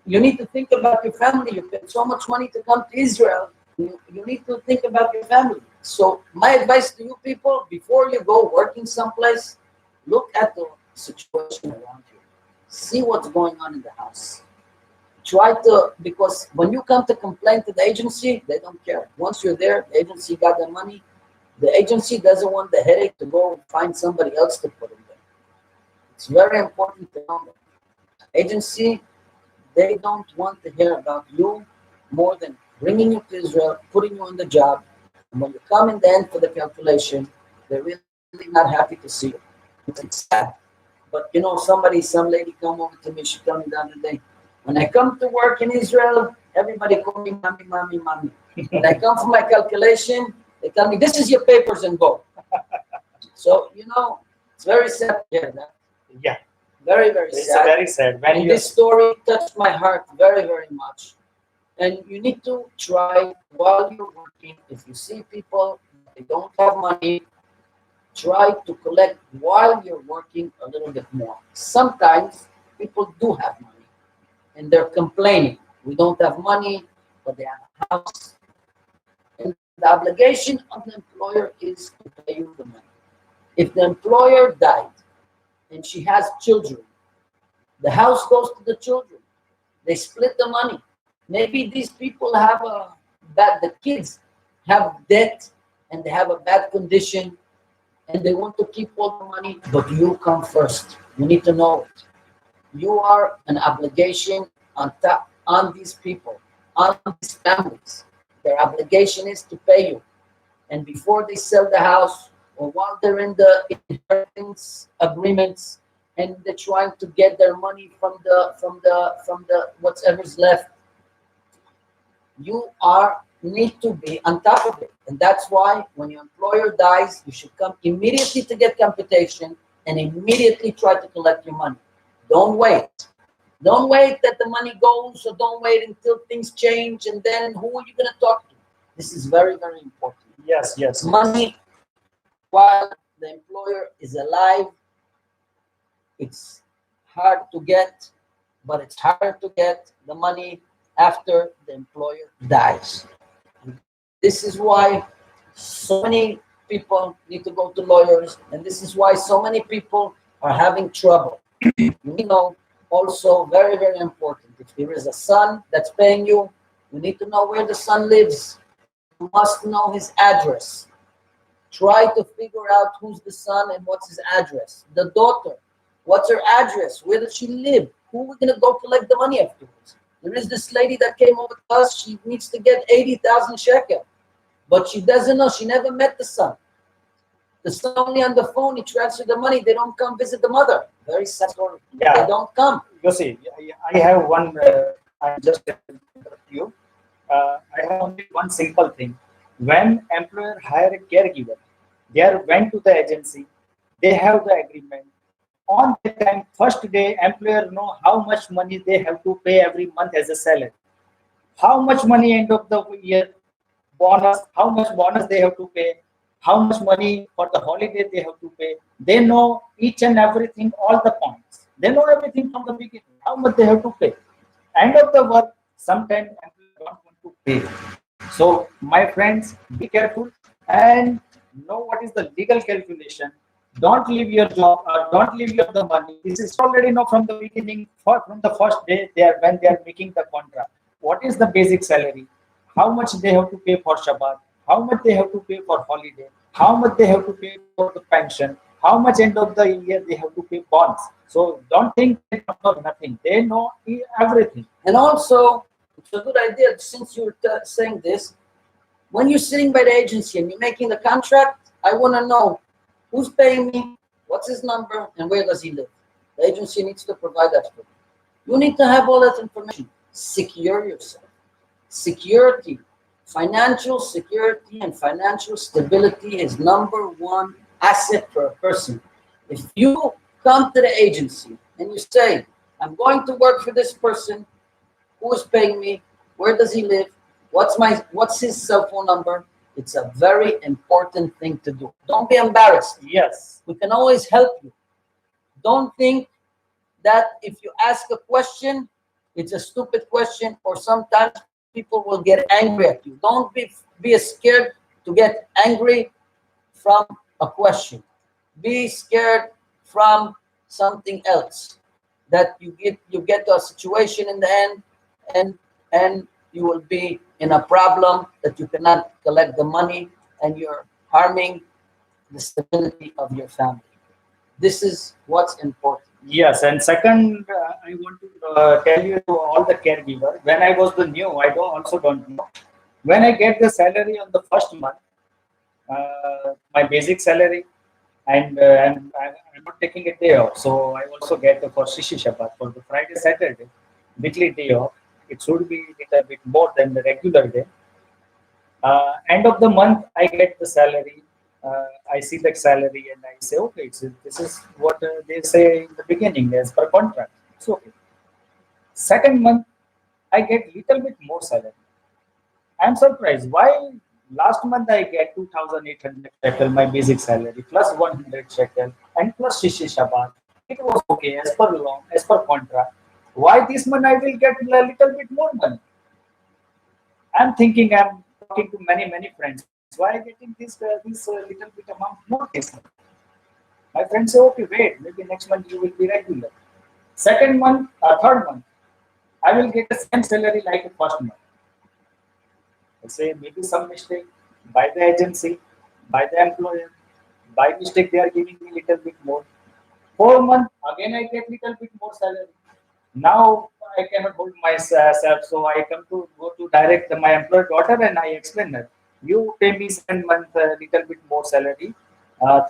You need to think about your family. You paid so much money to come to Israel. You need to think about your family. So my advice to you people, before you go working someplace, look at the situation around you. See what's going on in the house. Try to, because when you come to complain to the agency, they don't care. Once you're there, the agency got the money. The agency doesn't want the headache to go find somebody else to put in there. It's very important to know that. Agency, they don't want to hear about you more than bringing you to Israel, putting you on the job. And when you come in the end for the calculation, they're really not happy to see you. It's sad. But you know, some lady come over to me, she told me the other day, when I come to work in Israel, everybody call me mommy, mommy, mommy. When I come for my calculation, they tell me, this is your papers and go. So, you know, It's very sad to hear that. Yeah, Very, very it's sad. very sad when And you. this story touched my heart very, very much. And you need to try while you're working. If you see people that they don't have money, try to collect while you're working a little bit more. Sometimes people do have money and they're complaining. We don't have money, but they have a house. And the obligation of the employer is to pay you the money. If the employer died and she has children, the house goes to the children. They split the money. Maybe these people have the kids have debt and they have a bad condition and they want to keep all the money, but you come first. You need to know it. You are an obligation on these people, on these families. Their obligation is to pay you. And before they sell the house or while they're in the inheritance agreements and they're trying to get their money from the whatever's left, you are need to be on top of it. And that's why when your employer dies, you should come immediately to get computation and immediately try to collect your money. Don't wait. Don't wait that the money goes, or don't wait until things change and then who are you going to talk to? This is very, very important. Yes, yes. Money while the employer is alive, it's hard to get, but it's harder to get the money after the employer dies. This is why so many people need to go to lawyers, and this is why so many people are having trouble. You know, also very, very important. If there is a son that's paying you, you need to know where the son lives. You must know his address. Try to figure out who's the son and what's his address. The daughter, what's her address? Where does she live? Who are we going to go collect the money afterwards? There is this lady that came over to us. She needs to get 80,000 shekel, but she doesn't know. She never met the son. The son only on the phone. He transferred the money. They don't come visit the mother. Very sad story. Yeah. They don't come. Yossi, I have one. I just interrupt you. I have only one simple thing. When employer hire a caregiver, they are went to the agency. They have the agreement. On that time, first day, employer know how much money they have to pay every month as a salary. How much money end of the year bonus, how much bonus they have to pay, how much money for the holiday they have to pay. They know each and everything, all the points. They know everything from the beginning, how much they have to pay. End of the work, sometimes employees don't want to pay. So, my friends, be careful and know what is the legal calculation. Don't leave your job or don't leave your the money. This is already know from the beginning, from the first day they are when they are making the contract. What is the basic salary? How much they have to pay for Shabbat? How much they have to pay for holiday? How much they have to pay for the pension? How much end of the year they have to pay bonds? So don't think they don't know nothing. They know everything. And also, it's a good idea, since you're saying this, when you're sitting by the agency and you're making the contract, I want to know who's paying me, what's his number, and where does he live. The agency needs to provide that for you. You need to have all that information. Secure yourself. Security, financial security and financial stability is number one asset for a person. If you come to the agency and you say, I'm going to work for this person, who is paying me, where does he live, what's his cell phone number, it's a very important thing to do. Don't be embarrassed. Yes. We can always help you. Don't think that if you ask a question, it's a stupid question, or sometimes people will get angry at you. Don't be scared to get angry from a question. Be scared from something else. That you get to a situation in the end, and you will be in a problem that you cannot collect the money, and you're harming the stability of your family. This is what's important. Yes, and second, I want to tell you to all the caregiver. When I was the new, I don't know. When I get the salary on the first month, my basic salary, and I'm not taking a day off, so I also get for Shishi Shabbat for the Friday, Saturday, weekly day off. It should be a little bit more than the regular day. End of the month, I get the salary. I see that salary and I say, okay, this is what they say in the beginning as per contract. It's okay. Second month, I get little bit more salary. I'm surprised. Why last month I get 2,800 shekel, my basic salary, plus 100 shekel, and plus Shishi Shabbat. It was okay as per law, as per contract. Why this month I will get a little bit more money? I'm thinking, I'm talking to many friends. Why I getting this little bit amount more this month? My friends say, okay, wait, maybe next month you will be regular. Second month, third month, I will get the same salary like the first month. I say maybe some mistake by the agency, by the employer. By mistake, they are giving me little bit more. 4 months, again I get little bit more salary. Now I cannot hold myself, so I come to go to direct my employer daughter and I explain her. You pay me 7 month little bit more salary.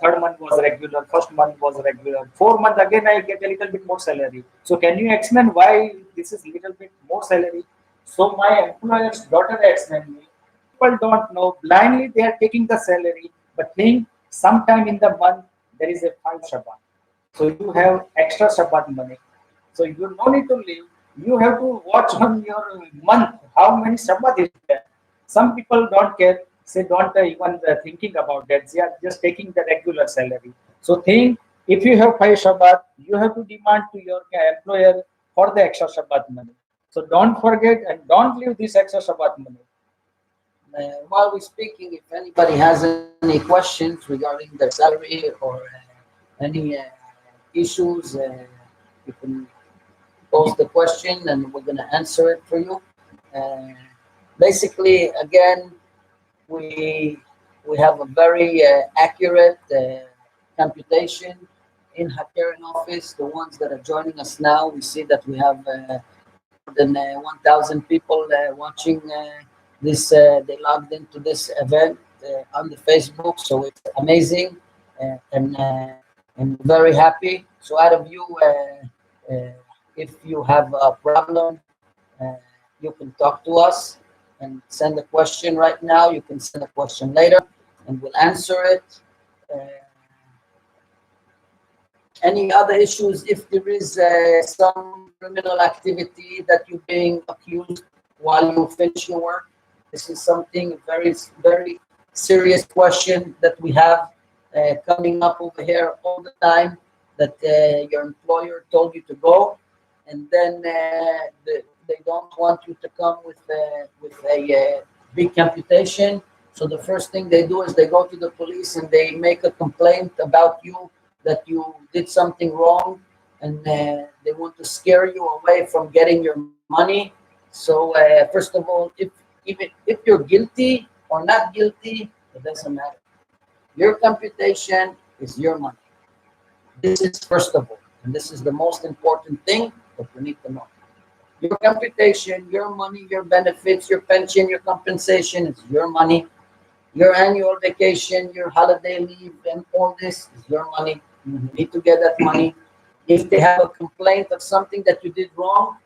Third month was regular. First month was regular. 4 month again I get a little bit more salary. So can you explain why this is little bit more salary? So my employer's daughter explained me. People don't know. Blindly they are taking the salary, but think sometime in the month there is a 5 Shabbat. So you have extra Shabbat money. So you no need to leave. You have to watch on your month how many Shabbat is there. Some people don't care. Say don't even thinking about that. They are just taking the regular salary. So think if you have 5 Shabbat, you have to demand to your employer for the extra Shabbat money. So don't forget and don't leave this extra Shabbat money. While we're speaking, if anybody has any questions regarding their salary or any issues, you can pose the question and we're going to answer it for you. Uh, Basically, again, we we have a very accurate computation in Hackarian office. The ones that are joining us now, we see that we have more than 1,000 people watching this. They logged into this event on the Facebook, so it's amazing, and very happy. So, out of you, if you have a problem, uh, you can talk to us and send a question right now. You can send a question later, and we'll answer it. Uh, any other issues? If there is some criminal activity that you're being accused while you finish your work, this is something very serious question that we have coming up over here all the time. That your employer told you to go, and then they don't want you to come with a big computation. So the first thing they do is they go to the police and they make a complaint about you that you did something wrong, and they want to scare you away from getting your money. So first of all, if you're guilty or not guilty, it doesn't matter. Your computation is your money. This is first of all, and this is the most important thing that you need to know. Your computation, your money, your benefits, your pension, your compensation is your money. Your annual vacation, your holiday leave, and all this is your money. You need to get that money. If they have a complaint of something that you did wrong,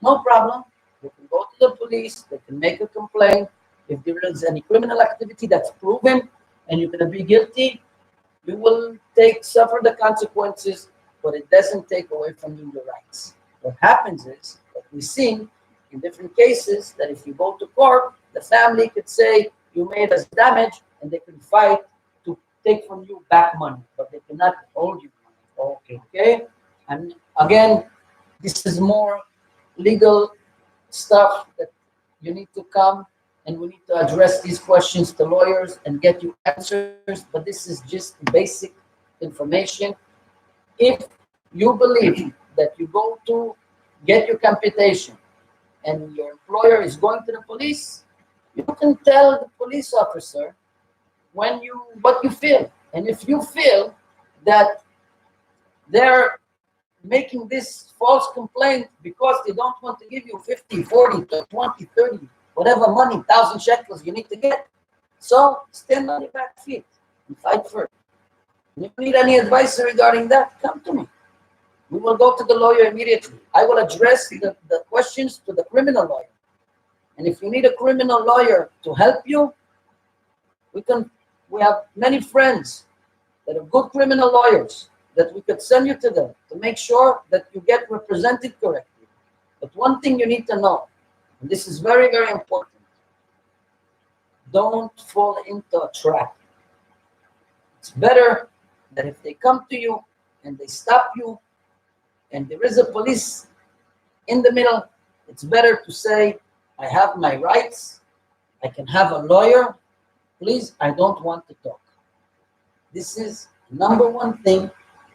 no problem. You can go to the police, they can make a complaint. If there is any criminal activity that's proven and you're going to be guilty, you will suffer the consequences, but it doesn't take away from you your rights. What happens is that we've seen in different cases that if you go to court, the family could say you made us damage, and they can fight to take from you back money, but they cannot hold you money. Okay. And again, this is more legal stuff that you need to come and we need to address these questions to lawyers and get you answers. But this is just basic information. If you believe that you go to get your computation and your employer is going to the police, you can tell the police officer what you feel. And if you feel that they're making this false complaint because they don't want to give you 50, 40, 20, 30, whatever money, 1,000 shekels you need to get, so stand on your back feet and fight for it. And if you need any advice regarding that, come to me. We will go to the lawyer immediately. I will address the questions to the criminal lawyer. And if you need a criminal lawyer to help you, we can we have many friends that are good criminal lawyers that we could send you to them to make sure that you get represented correctly. But one thing you need to know, and this is very, very important, don't fall into a trap. It's better that if they come to you and they stop you and there is a police in the middle, it's better to say, I have my rights, I can have a lawyer, please, I don't want to talk. This is number one thing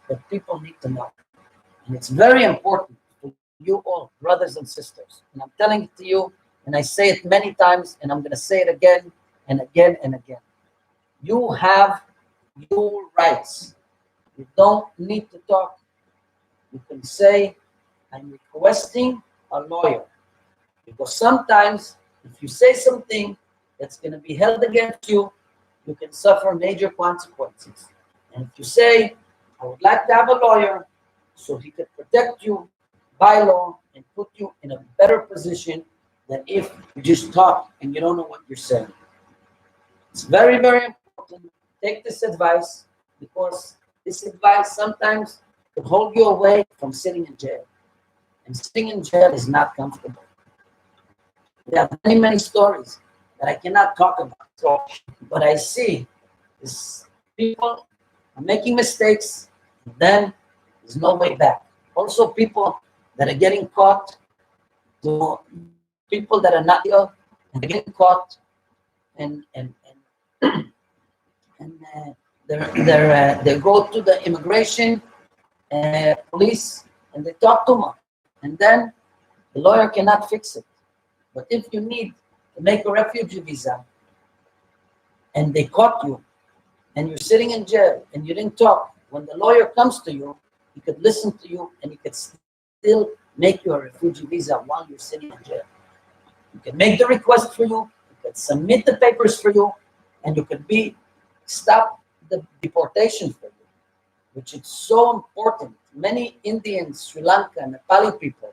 that people need to know. And it's very important for you all, brothers and sisters. And I'm telling it to you, and I say it many times, and I'm going to say it again and again and again. You have your rights. You don't need to talk. You can say, I'm requesting a lawyer. Because sometimes, if you say something that's going to be held against you, you can suffer major consequences. And if you say, I would like to have a lawyer so he could protect you by law and put you in a better position than if you just talk and you don't know what you're saying. It's very, very important. Take this advice because this advice sometimes could hold you away from sitting in jail. And sitting in jail is not comfortable. We have many, many stories that I cannot talk about. But I see is people are making mistakes, and then there's no way back. Also, people that are getting caught, to people that are not ill, and they're getting caught, and they go to the immigration police and they talk too much, and then the lawyer cannot fix it. But if you need to make a refugee visa and they caught you and you're sitting in jail and you didn't talk, when the lawyer comes to you, he could listen to you and he could still make you a refugee visa while you're sitting in jail. You can make the request for you could submit the papers for you, and you could stop the deportation for you, which is so important. Many Indians, Sri Lanka, Nepali people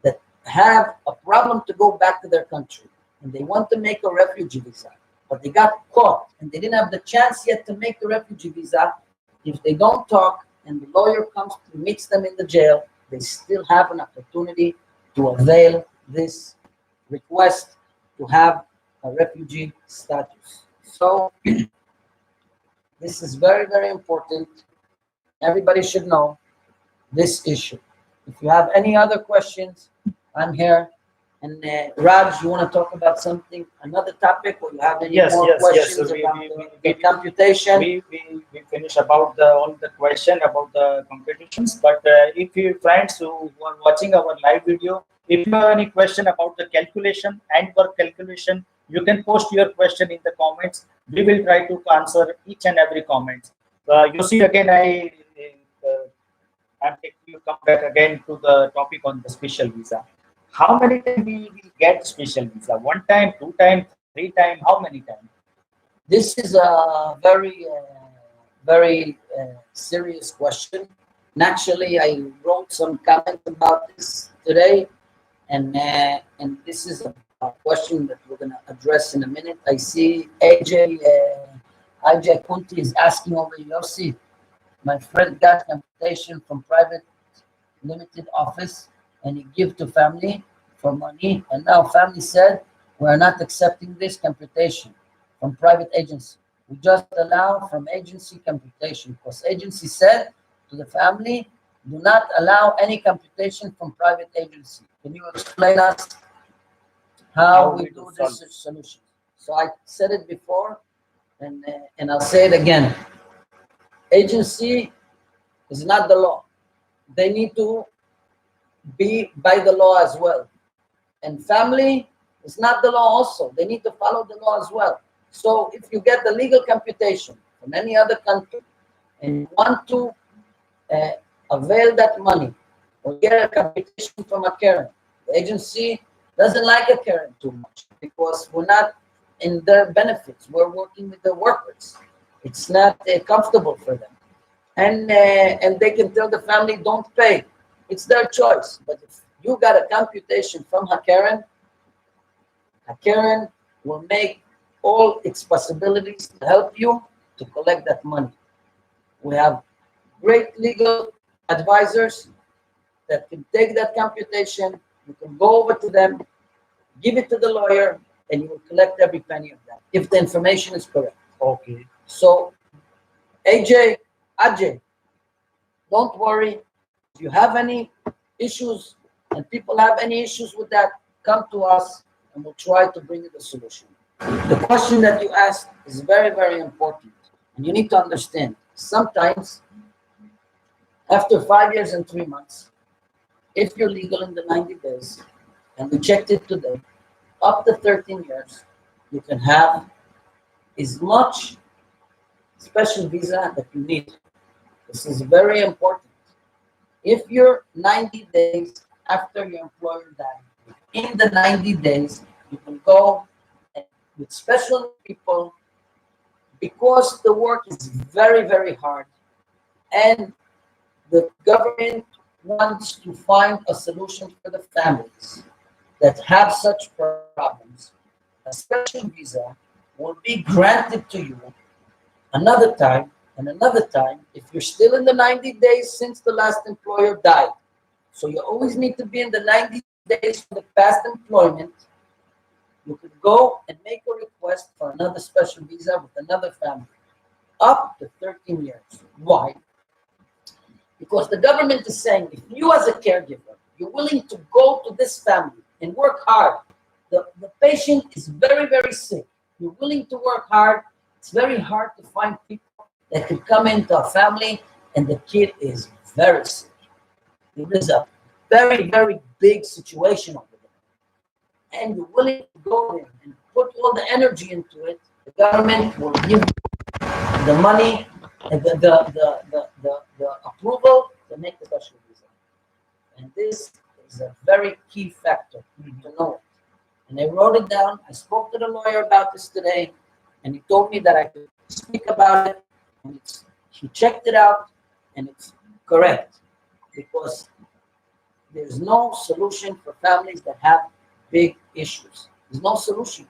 that have a problem to go back to their country, and they want to make a refugee visa, but they got caught, and they didn't have the chance yet to make the refugee visa. If they don't talk, and the lawyer comes to meets them in the jail, they still have an opportunity to avail this request to have a refugee status. So this is very, very important. Everybody should know this issue. If you have any other questions, I'm here. And Raj, you want to talk about something, another topic, or you have any more questions about the computation? We finish about all the question about the competitions. But if you friends who are watching our live video, if you have any question about the calculation and work calculation, you can post your question in the comments. We will try to answer each and every comment. Yossi, again, I'm taking you come back again to the topic on the special visa. How many times we will get special visa? One time, two times, three times? How many times? This is a very, very serious question. And actually, I wrote some comments about this today, and this is a question that we're going to address in a minute. I see IJ Kunti is asking over Yossi. My friend got computation from private limited office, and he give to family for money, and now family said we're not accepting this computation from private agency. We just allow from agency computation, because agency said to the family, do not allow any computation from private agency. Can you explain us how we do this solution? So I said it before, and I'll say it again. Agency is not the law. They need to be by the law as well. And family is not the law also. They need to follow the law as well. So if you get the legal computation from any other country and you want to avail that money or get a computation from a Karen, the agency doesn't like a Karen too much because we're not in their benefits. We're working with the workers. It's not comfortable for them. And they can tell the family, don't pay. It's their choice. But if you got a computation from Hakaren will make all its possibilities to help you to collect that money. We have great legal advisors that can take that computation. You can go over to them, give it to the lawyer, and you will collect every penny of that if the information is correct. Okay. So, Ajay, don't worry. If you have any issues and people have any issues with that, come to us and we'll try to bring you the solution. The question that you asked is very, very important. And you need to understand sometimes, after 5 years and 3 months, if you're legal in the 90 days, and we checked it today, up to 13 years, you can have as much special visa that you need. This is very important. If you're 90 days after your employer died, in the 90 days, you can go and with special people because the work is very, very hard and the government wants to find a solution for the families that have such problems. A special visa will be granted to you another time and another time if you're still in the 90 days since the last employer died. So you always need to be in the 90 days for the past employment. You could go and make a request for another special visa with another family, up to 13 years. Why? Because the government is saying if you as a caregiver, you're willing to go to this family and work hard, the patient is very, very sick. You're willing to work hard. It's very hard to find people that could come into a family and the kid is very sick. It is a very, very big situation over there. And you're willing to go there and put all the energy into it, the government will give you the money and the approval to make the special visa. And this is a very key factor to know it. And I wrote it down. I spoke to the lawyer about this today, and he told me that I could speak about it. And he checked it out, and it's correct because there's no solution for families that have big issues. There's no solutions.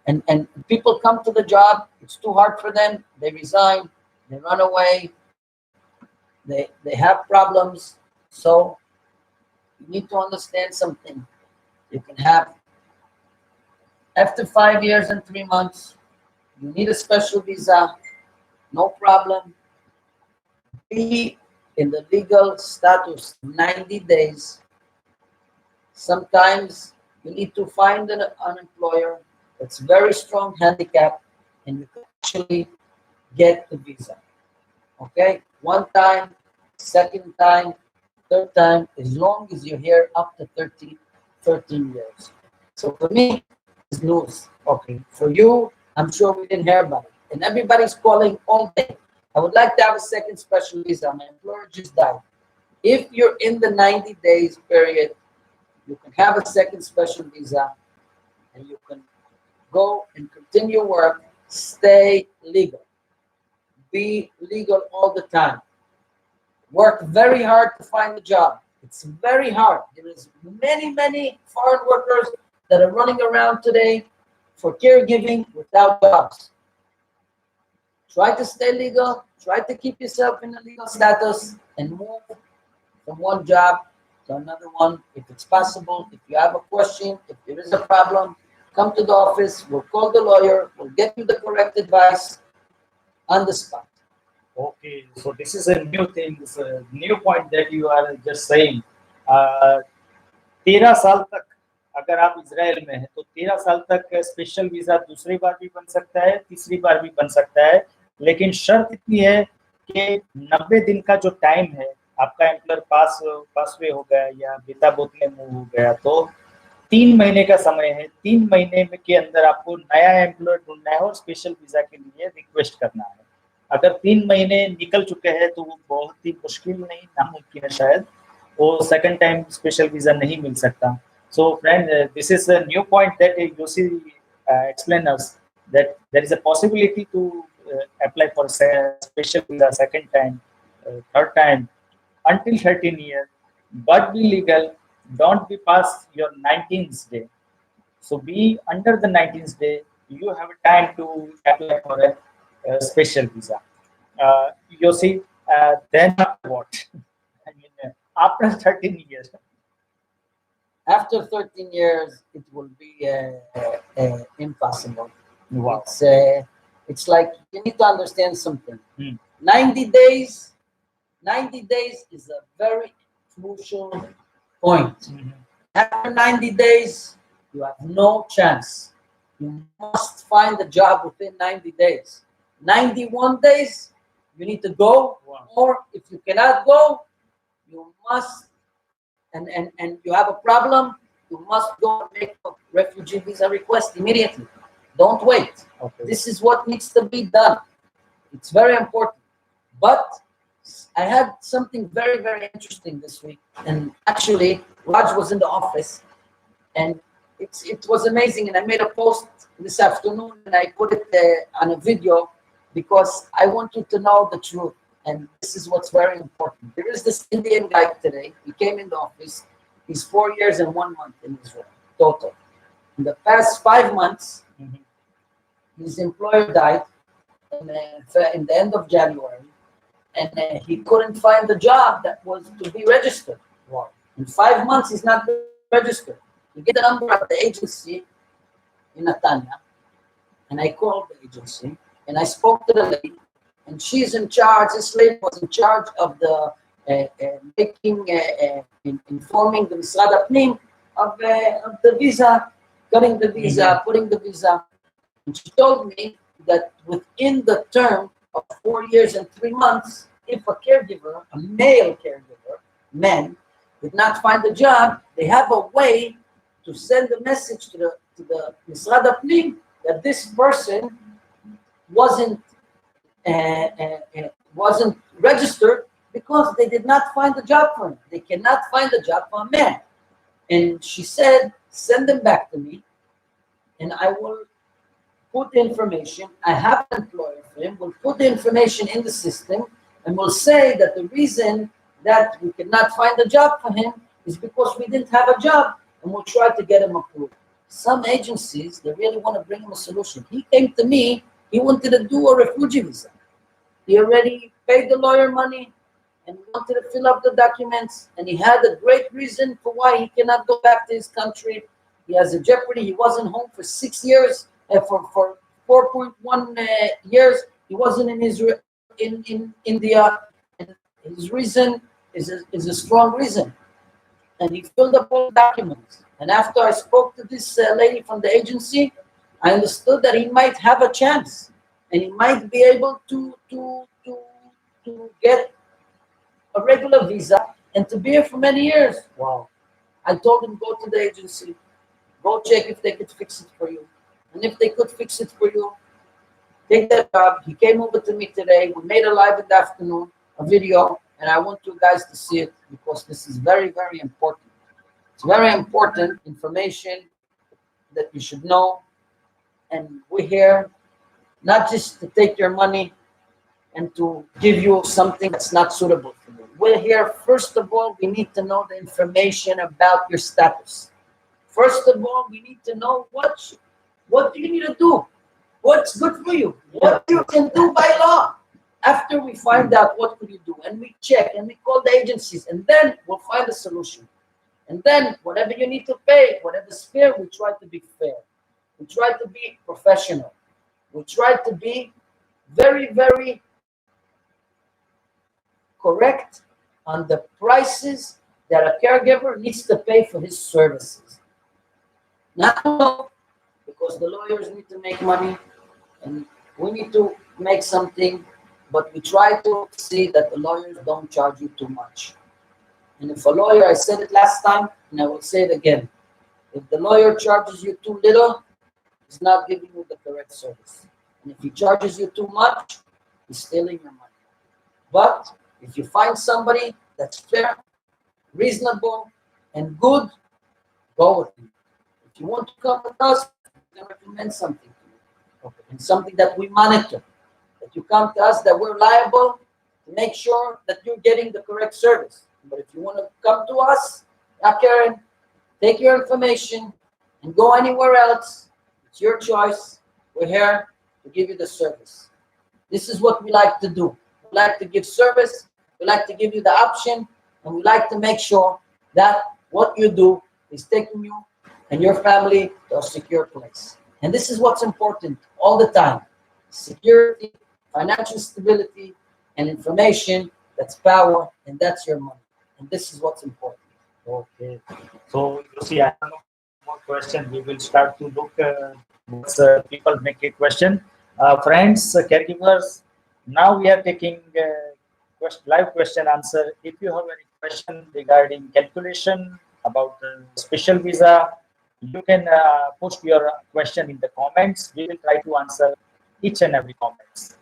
And people come to the job, it's too hard for them, they resign, they run away, they have problems. So you need to understand something. You can have, after 5 years and 3 months, you need a special visa, no problem. Be in the legal status 90 days. Sometimes you need to find an employer that's very strong handicap and you can actually get the visa. Okay? One time, second time, third time, as long as you're here up to 13 years. So for me, it's news. Okay. For you, I'm sure we didn't hear about it. And everybody's calling all day. I would like to have a second special visa. My employer just died. If you're in the 90 days period, you can have a second special visa and you can go and continue work. Stay legal. Be legal all the time. Work very hard to find a job. It's very hard. There is many foreign workers that are running around today for caregiving without jobs. Try to stay legal. Try to keep yourself in a legal status and move from one job to another one if it's possible. If you have a question, if there is a problem, come to the office. We'll call the lawyer. We'll get you the correct advice on the spot. Okay, so this is a new thing, this a new point that you are just saying. 13 साल तक अगर आप Israel में हैं तो 13 साल तक special visa दूसरी बार भी बन सकता है, तीसरी बार भी बन सकता है, लेकिन शर्त इतनी है कि 90 दिन का जो टाइम है, आपका एम्प्लॉयर पास वे हो गया या बेटा बोतले मुंह हो गया तो 3 महीने का समय है। 3 महीने में के अंदर आपको नया एम्प्लॉयर ढूंढना है और स्पेशल वीजा के लिए रिक्वेस्ट करना है। अगर 3 महीने निकल चुके हैं तो वो बहुत ही मुश्किल नहीं, नामुमकिन है शायद, वो सेकंड टाइम स्पेशल वीजा नहीं मिल सकता। So friend, this is a new point that Yossi explained us, that there is a possibility to apply for special visa second time, third time, until 13 years, but be legal, don't be past your 19th day. So be under the 19th day, you have time to apply for a special visa. Yossi, then after what? I mean, after 13 years. After 13 years, it will be impossible. Wow. It's like you need to understand something. Hmm. 90 days, 90 days is a very crucial point. Mhm. After 90 days, you have no chance. You must find a job within 90 days. 91 days, you need to go, Wow. or if you cannot go, you must, and you have a problem, you must go and make a refugee visa request immediately. Don't wait. Okay. This is what needs to be done. It's very important. But I had something very, very interesting this week. And actually, Raj was in the office, and it was amazing. And I made a post this afternoon, and I put it on a video because I want you to know the truth. And this is what's very important. There is this Indian guy today. He came in the office. He's 4 years and 1 month in Israel total. In the past 5 months, Mhm. his employer died in the end of January, and he couldn't find a job that was to be registered. Wow. In 5 months, he's not registered. He get the number of the agency in Natanya, and I called the agency, and I spoke to the lady, and she's in charge. This lady was in charge of the informing the Misrad Apnim of the visa, cutting the visa, putting the visa. And she told me that within the term of 4 years and 3 months, if a caregiver, a male caregiver, men, did not find a job, they have a way to send a message to the Misrad Apnim that this person wasn't wasn't registered because they did not find a job for him. They cannot find a job for a man. And she said, send them back to me, and I will put the information. I have an employer for him. We'll put the information in the system, and we'll say that the reason that we cannot find a job for him is because we didn't have a job, and we'll try to get him approved. Some agencies, they really want to bring him a solution. He came to me, he wanted to do a refugee visa. He already paid the lawyer money and wanted to fill up the documents, and he had a great reason for why he cannot go back to his country. He has a jeopardy. He wasn't home for 6 years, for 4.1 years. He wasn't in Israel, in India, and his reason is a strong reason. And he filled up all the documents. And after I spoke to this lady from the agency, I understood that he might have a chance, and he might be able to get a regular visa and to be here for many years. Wow. I told him, go to the agency, go check if they could fix it for you. And if they could fix it for you, take that job. He came over to me today. We made a live in the afternoon, a video, and I want you guys to see it because this is very, very important. It's very important information that you should know. And we're here not just to take your money and to give you something that's not suitable for you. We're here, first of all, we need to know the information about your status. First of all, we need to know what do you need to do? What's good for you? What you can do by law? After we find out what could you do, and we check, and we call the agencies, and then we'll find a solution. And then whatever you need to pay, whatever's fair, we try to be fair. We try to be professional. We try to be very, very correct on the prices that a caregiver needs to pay for his services. Not low, because the lawyers need to make money and we need to make something, but we try to see that the lawyers don't charge you too much. And if a lawyer, I said it last time and I will say it again, if the lawyer charges you too little, he's not giving you the correct service. And if he charges you too much, he's stealing your money. But if you find somebody that's fair, reasonable, and good, go with him. If you want to come with us, we can recommend something to you. Okay. And something that we monitor. That you come to us, that we're liable to make sure that you're getting the correct service. But if you want to come to us, Karen, take your information and go anywhere else. It's your choice. We're here to give you the service. This is what we like to do. We like to give service, we like to give you the option, and we like to make sure that what you do is taking you and your family to a secure place. And this is what's important all the time. Security, financial stability, and information, that's power, and that's your money. And this is what's important. Okay. So you see, I have no more question. We will start to look what's people make a question. Friends, caregivers, now we are taking live question answer. If you have any question regarding calculation about the special visa, you can post your question in the comments. We will try to answer each and every comments.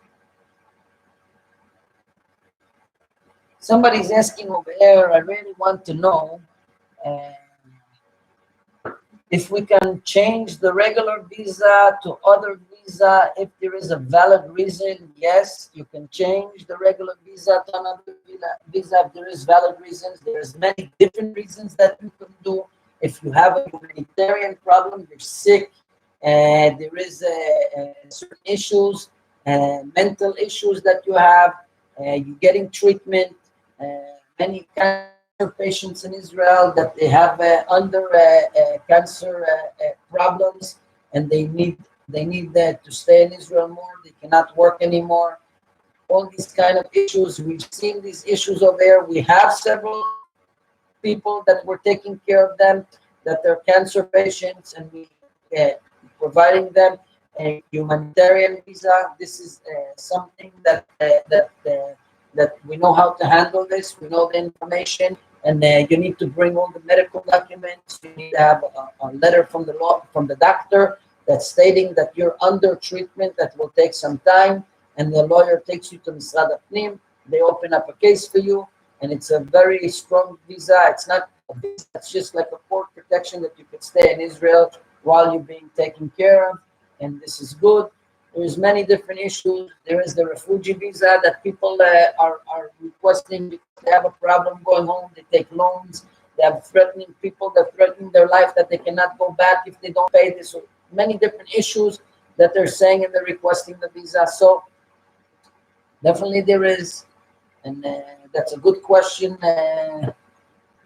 Somebody's asking over here, I really want to know uh, if we can change the regular visa to other visa. If there is a valid reason, yes, you can change the regular visa to another visa. If there is valid reasons, there's many different reasons that you can do. If you have a humanitarian problem, you're sick, there is certain issues, mental issues that you have, you're getting treatment. Many cancer patients in Israel that they have under cancer problems, and they need to stay in Israel more. They cannot work anymore. All these kind of issues, we've seen these issues over there. We have several people that we're taking care of them, that they're cancer patients, and we providing them a humanitarian visa. This is something that we know how to handle this. We know the information, and you need to bring all the medical documents. You need to have a letter from the doctor that's stating that you're under treatment. That will take some time, and the lawyer takes you to Misrad Apnim. They open up a case for you, and it's a very strong visa. It's not a visa, it's just like a court protection that you could stay in Israel while you're being taken care of, and this is good. There's many different issues. There is the refugee visa that people are requesting because they have a problem going home. They take loans. They have threatening people that threaten their life that they cannot go back if they don't pay this. So many different issues that they're saying and they're requesting the visa. So definitely there is, and that's a good question,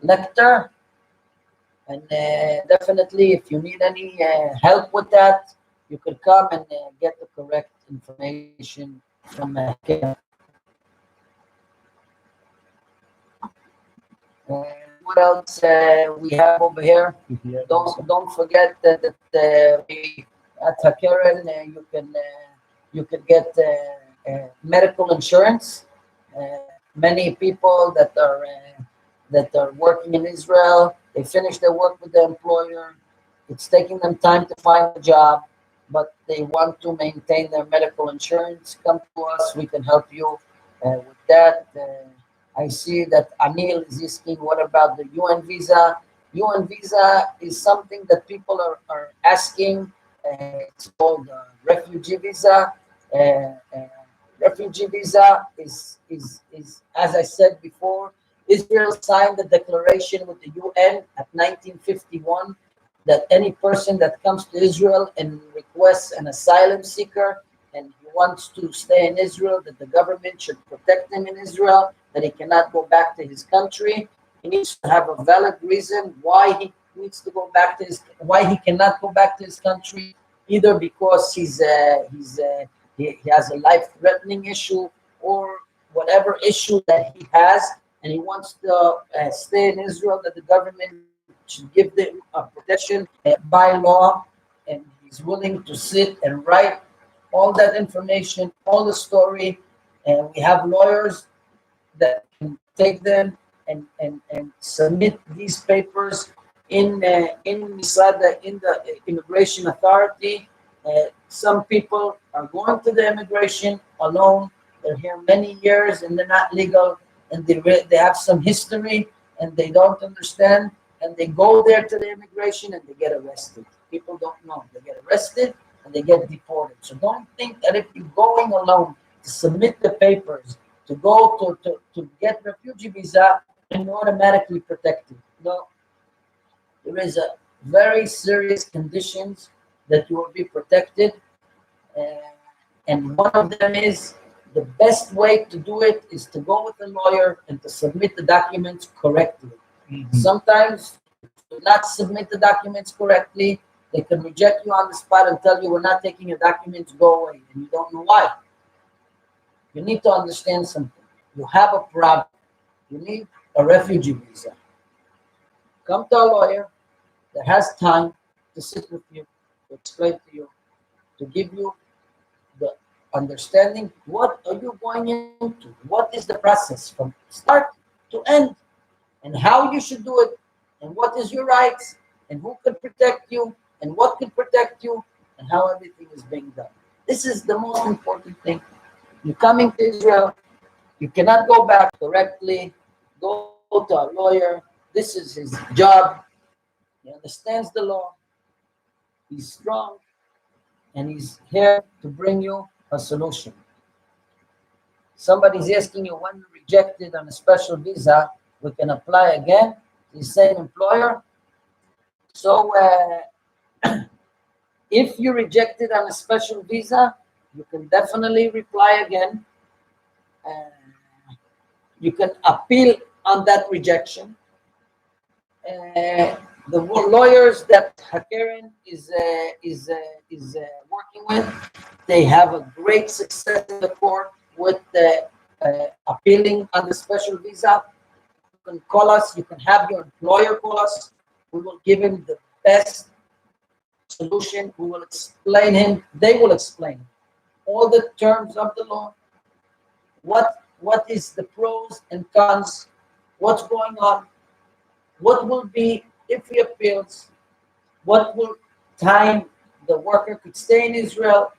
Lecter. And definitely, if you need any help with that, you could come and get the correct information from Kim. What else we have over here? Don't forget that we at Hakeren you can get medical insurance. Many people that are working in Israel, they finish their work with the employer. It's taking them time to find a job, but they want to maintain their medical insurance. Come to us, we can help you with that. I see that Anil is asking, what about the UN visa? UN visa is something that people are asking. It's called refugee visa. Uh, uh, Refugee visa is, as I said before, Israel signed the declaration with the UN at 1951 that any person that comes to Israel and requests an asylum seeker and he wants to stay in Israel, that the government should protect him in Israel, that he cannot go back to his country. He needs to have a valid reason why he needs to go back to why he cannot go back to his country, either because he has a life-threatening issue or whatever issue that he has, and he wants to stay in Israel, that the government should give them a protection by law, and he's willing to sit and write all that information, all the story, and we have lawyers that can take them and submit these papers in Misada, in the immigration authority. Some people are going to the immigration alone. They're here many years and they're not legal, and they have some history and they don't understand, and they go there to the immigration and they get arrested. People don't know. They get arrested and they get deported. So don't think that if you're going alone to submit the papers, to go to get refugee visa, and you're automatically protected. No, there is a very serious conditions that you will be protected, uh, and one of them is the best way to do it is to go with a lawyer and to submit the documents correctly. Sometimes, if you do not submit the documents correctly, they can reject you on the spot and tell you, we're not taking your documents, go away, and you don't know why. You need to understand something. You have a problem. You need a refugee visa. Come to a lawyer that has time to sit with you, to explain to you, to give you the understanding what are you going into, what is the process from start to end, and how you should do it, and what is your rights, and who could protect you, and what could protect you, and how everything is being done. This is the most important thing. You're coming to Israel, you cannot go back directly, go to a lawyer. This is his job. He understands the law. He's strong, and he's here to bring you a solution. Somebody's asking you, when you're rejected on a special visa, we can apply again to the same employer. So if you're rejected on a special visa, you can definitely reply again. You can appeal on that rejection. The lawyers that Hakaren is working with, they have a great success in the court with appealing on the special visa. You can call us. You can have your employer call us. We will give him the best solution. We will explain him. They will explain all the terms of the law. What is the pros and cons? What's going on? What will be if he appeals? What will time the worker could stay in Israel?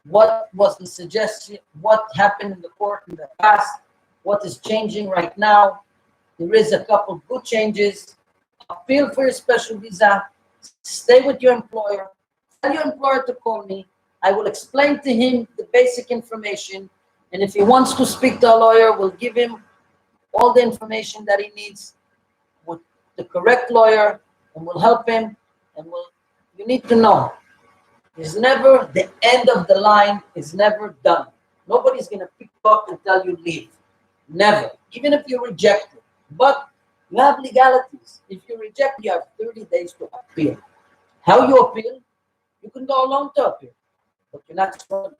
What was the suggestion? What happened in the court in the past? What is changing right now? There is a couple good changes. Appeal for your special visa. Stay with your employer. Tell your employer to call me. I will explain to him the basic information. And if he wants to speak to a lawyer, we'll give him all the information that he needs with the correct lawyer, and we'll help him. And you need to know, it's never the end of the line, is never done. Nobody's going to pick you up and tell you leave. Never. Even if you're rejected. But you have legalities. If you reject, you have 30 days to appeal. How you appeal? You can go alone to appeal, but you're not strong.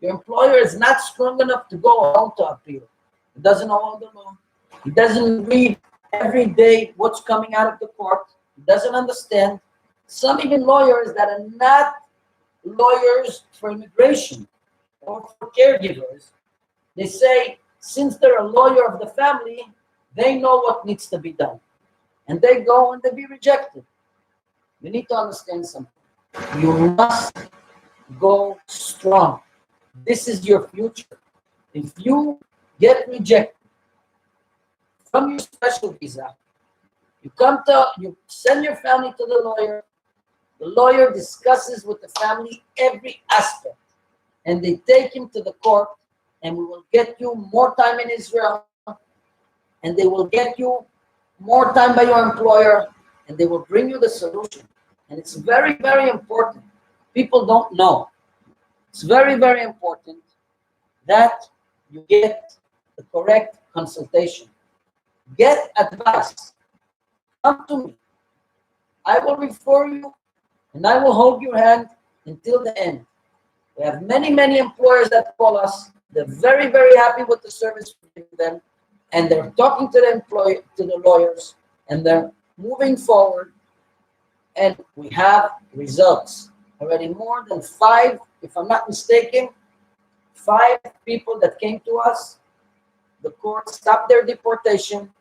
Your employer is not strong enough to go alone to appeal. He doesn't know all the law. He doesn't read every day what's coming out of the court. He doesn't understand. Some even lawyers that are not lawyers for immigration or for caregivers, they say, since they're a lawyer of the family, they know what needs to be done. And they go and they be rejected. You need to understand something. You must go strong. This is your future. If you get rejected from your special visa, you send your family to the lawyer. The lawyer discusses with the family every aspect, and they take him to the court, and we will get you more time in Israel, and they will get you more time by your employer, and they will bring you the solution. And it's very, very important. People don't know. It's very, very important that you get the correct consultation. Get advice. Come to me. I will refer you, and I will hold your hand until the end. We have many, many employers that call us. They're very, very happy with the service we give them, and they're talking to the lawyers, and they're moving forward, and we have results. Already more than 5, if I'm not mistaken, 5 people that came to us, the court stopped their deportation.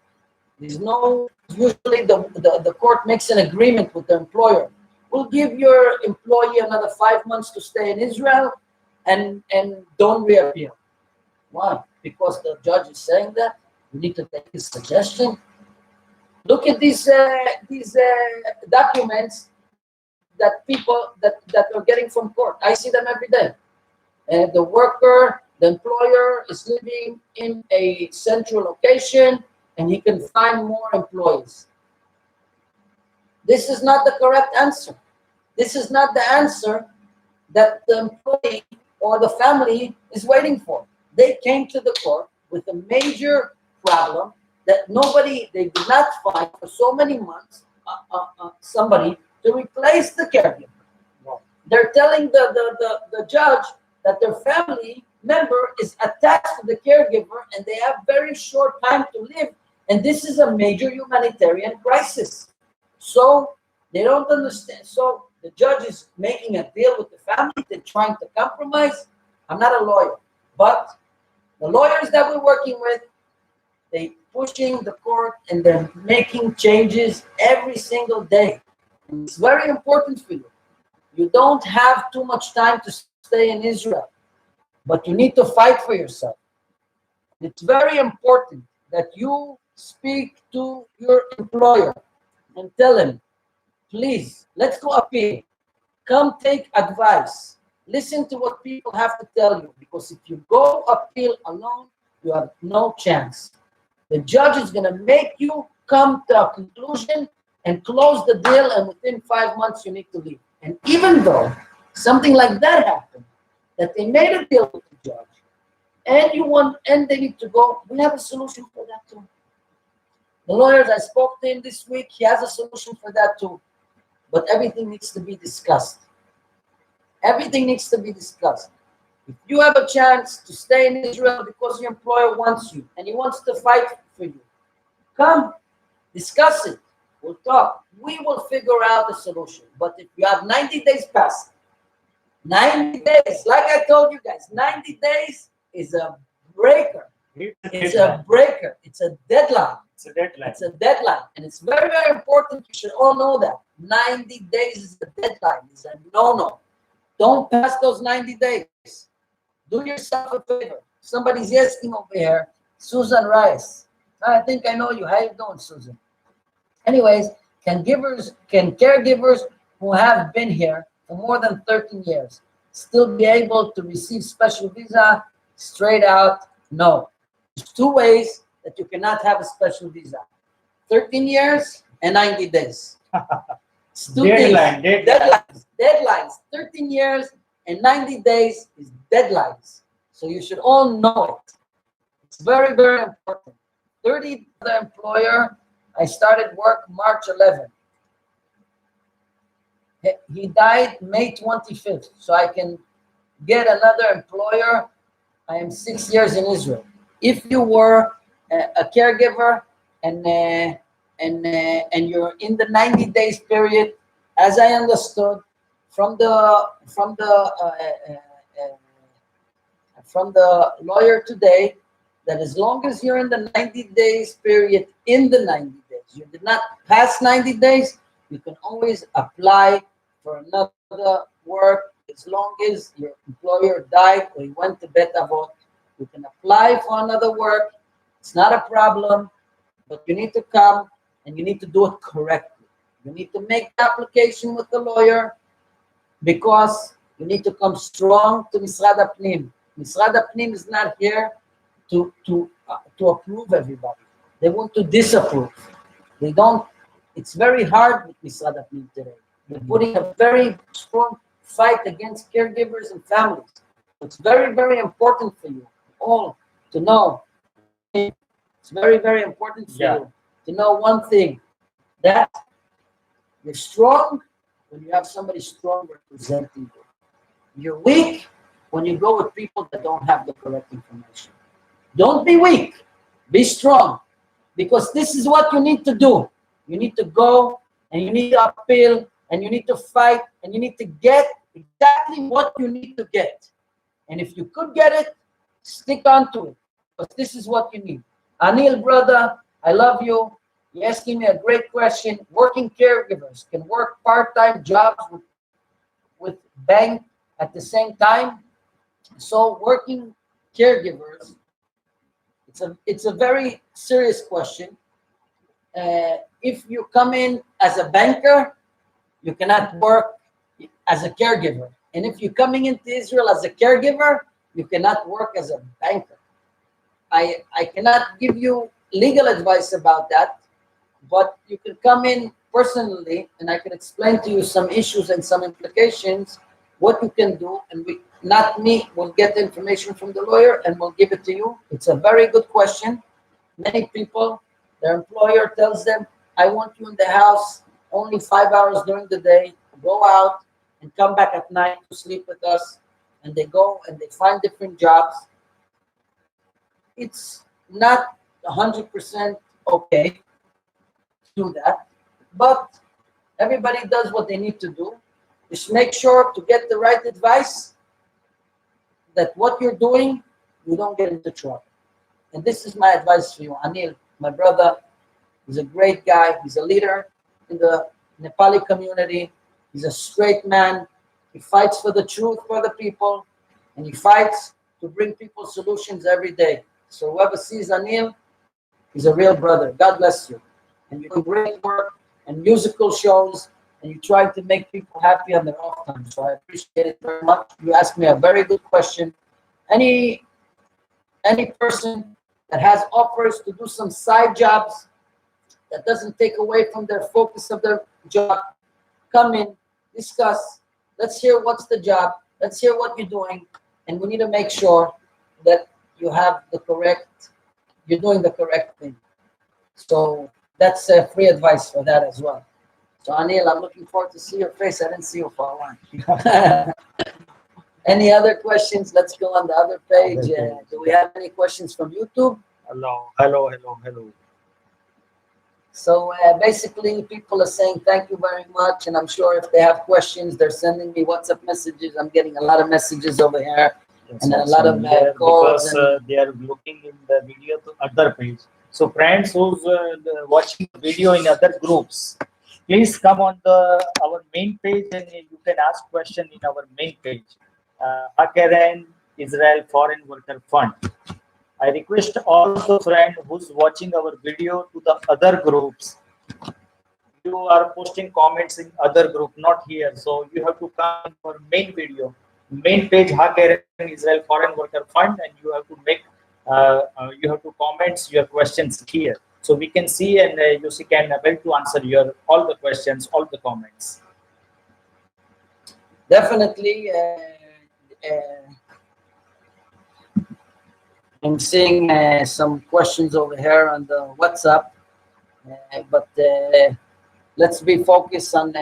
There's no, usually the court makes an agreement with the employer. We'll give your employee another 5 months to stay in Israel and don't reappear. Why? Because the judge is saying that. We need to take his suggestion. Look at these documents that people that are getting from court. I see them every day. The worker, the employer is living in a central location, and he can find more employees. This is not the correct answer. This is not the answer that the employee or the family is waiting for. They came to the court with a major problem that they did not find for so many months somebody to replace the caregiver. They're telling the judge that their family member is attached to the caregiver and they have very short time to live. And this is a major humanitarian crisis. So they don't understand. So the judge is making a deal with the family. They're trying to compromise. I'm not a lawyer, but the lawyers that we're working with, they pushing the court and they're making changes every single day. And it's very important for you. You don't have too much time to stay in Israel, but you need to fight for yourself. It's very important that you speak to your employer and tell him, please, let's go appeal. Come take advice. Listen to what people have to tell you, because if you go appeal alone, you have no chance. The judge is going to make you come to a conclusion and close the deal, and within 5 months you need to leave. And even though something like that happened, that they made a deal with the judge, and you want, and they need to go, we have a solution for that too. The lawyers, I spoke to him this week, he has a solution for that too. But everything needs to be discussed. Everything needs to be discussed. If you have a chance to stay in Israel because your employer wants you and he wants to fight for you, come, discuss it. We'll talk. We will figure out the solution. But if you have 90 days past, 90 days, like I told you guys, 90 days is a breaker. It's a breaker. It's a deadline. It's a deadline. It's a deadline. And it's very, very important. You should all know that. 90 days is the deadline. It's a no-no. Don't pass those 90 days. Do yourself a favor. Somebody's asking over here, Susan Rice. I think I know you. How you doing, Susan? Anyways, can caregivers who have been here for more than 13 years still be able to receive special visa? Straight out, no. There's two ways that you cannot have a special visa. 13 years and 90 days. It's two Deadline, things. Deadlines. 13 years and 90 days is deadlines. So you should all know it. It's very, very important. 30, the employer, I started work March 11th. He died May 25th. So I can get another employer. I am 6 years in Israel. If you were a caregiver and you're in the 90 days period, as I understood from the lawyer today, that as long as you're in the 90 days period, in the 90 days, you did not pass 90 days, you can always apply for another work. As long as your employer died or he went to Bet Avot, you can apply for another work. It's not a problem, but you need to come and you need to do it correctly. You need to make the application with the lawyer because you need to come strong to Misrad Apnim. Misrad Apnim is not here to approve everybody. They want to disapprove. They don't. It's very hard with Misrad Apnim today. They're putting a very strong fight against caregivers and families. It's very, very important for you all to know. It's very, very important for you to know one thing, that you're strong when you have somebody strong representing you. You're weak when you go with people that don't have the correct information. Don't be weak. Be strong. Because this is what you need to do. You need to go and you need to appeal and you need to fight and you need to get exactly what you need to get. And if you could get it, stick on to it. Because this is what you need. Anil, brother, I love you. You're asking me a great question. Working caregivers can work part-time jobs with bank at the same time. So working caregivers, it's a very serious question. If you come in as a banker, you cannot work as a caregiver. And if you're coming into Israel as a caregiver, you cannot work as a banker. I cannot give you legal advice about that, but you can come in personally and I can explain to you some issues and some implications what you can do, and we, not me, will get the information from the lawyer and we'll give it to you. It's a very good question. Many people, their employer tells them, I want you in the house only 5 hours during the day, go out and come back at night to sleep with us. And they go and they find different jobs. It's not 100% okay to do that, but everybody does what they need to do. Just make sure to get the right advice, that what you're doing, you don't get into trouble. And this is my advice for you. Anil, my brother, he's a great guy. He's a leader in the Nepali community. He's a straight man. He fights for the truth for the people, and he fights to bring people solutions every day. So whoever sees Anil, he's a real brother. God bless you. And you're doing great work and musical shows, and you try to make people happy on their off time. So I appreciate it very much. You asked me a very good question. Any person that has offers to do some side jobs that doesn't take away from their focus of their job, come in, discuss. Let's hear what's the job. Let's hear what you're doing. And we need to make sure that you have the correct, you're doing the correct thing. So that's free advice for that as well. So Anil, I'm looking forward to see your face. I didn't see you for a while. Any other questions? Let's go on the other page. Do we have any questions from YouTube? Hello. So basically, people are saying thank you very much, and I'm sure if they have questions, they're sending me WhatsApp messages. I'm getting a lot of messages over here, and a lot of calls. Because they are looking in the video to other page. So friends who's watching the video in other groups, please come on our main page and you can ask question in our main page. Hakeren Israel Foreign Worker Fund. I request all the friends who's watching our video to the other groups. You are posting comments in other group, not here. So you have to come in our main video, main page Hakeren Israel Foreign Worker Fund, and you have to make you have to comment your questions here, so we can see and Yossi can able to answer your all the questions, all the comments. Definitely. I'm seeing some questions over here on the WhatsApp, but let's be focused on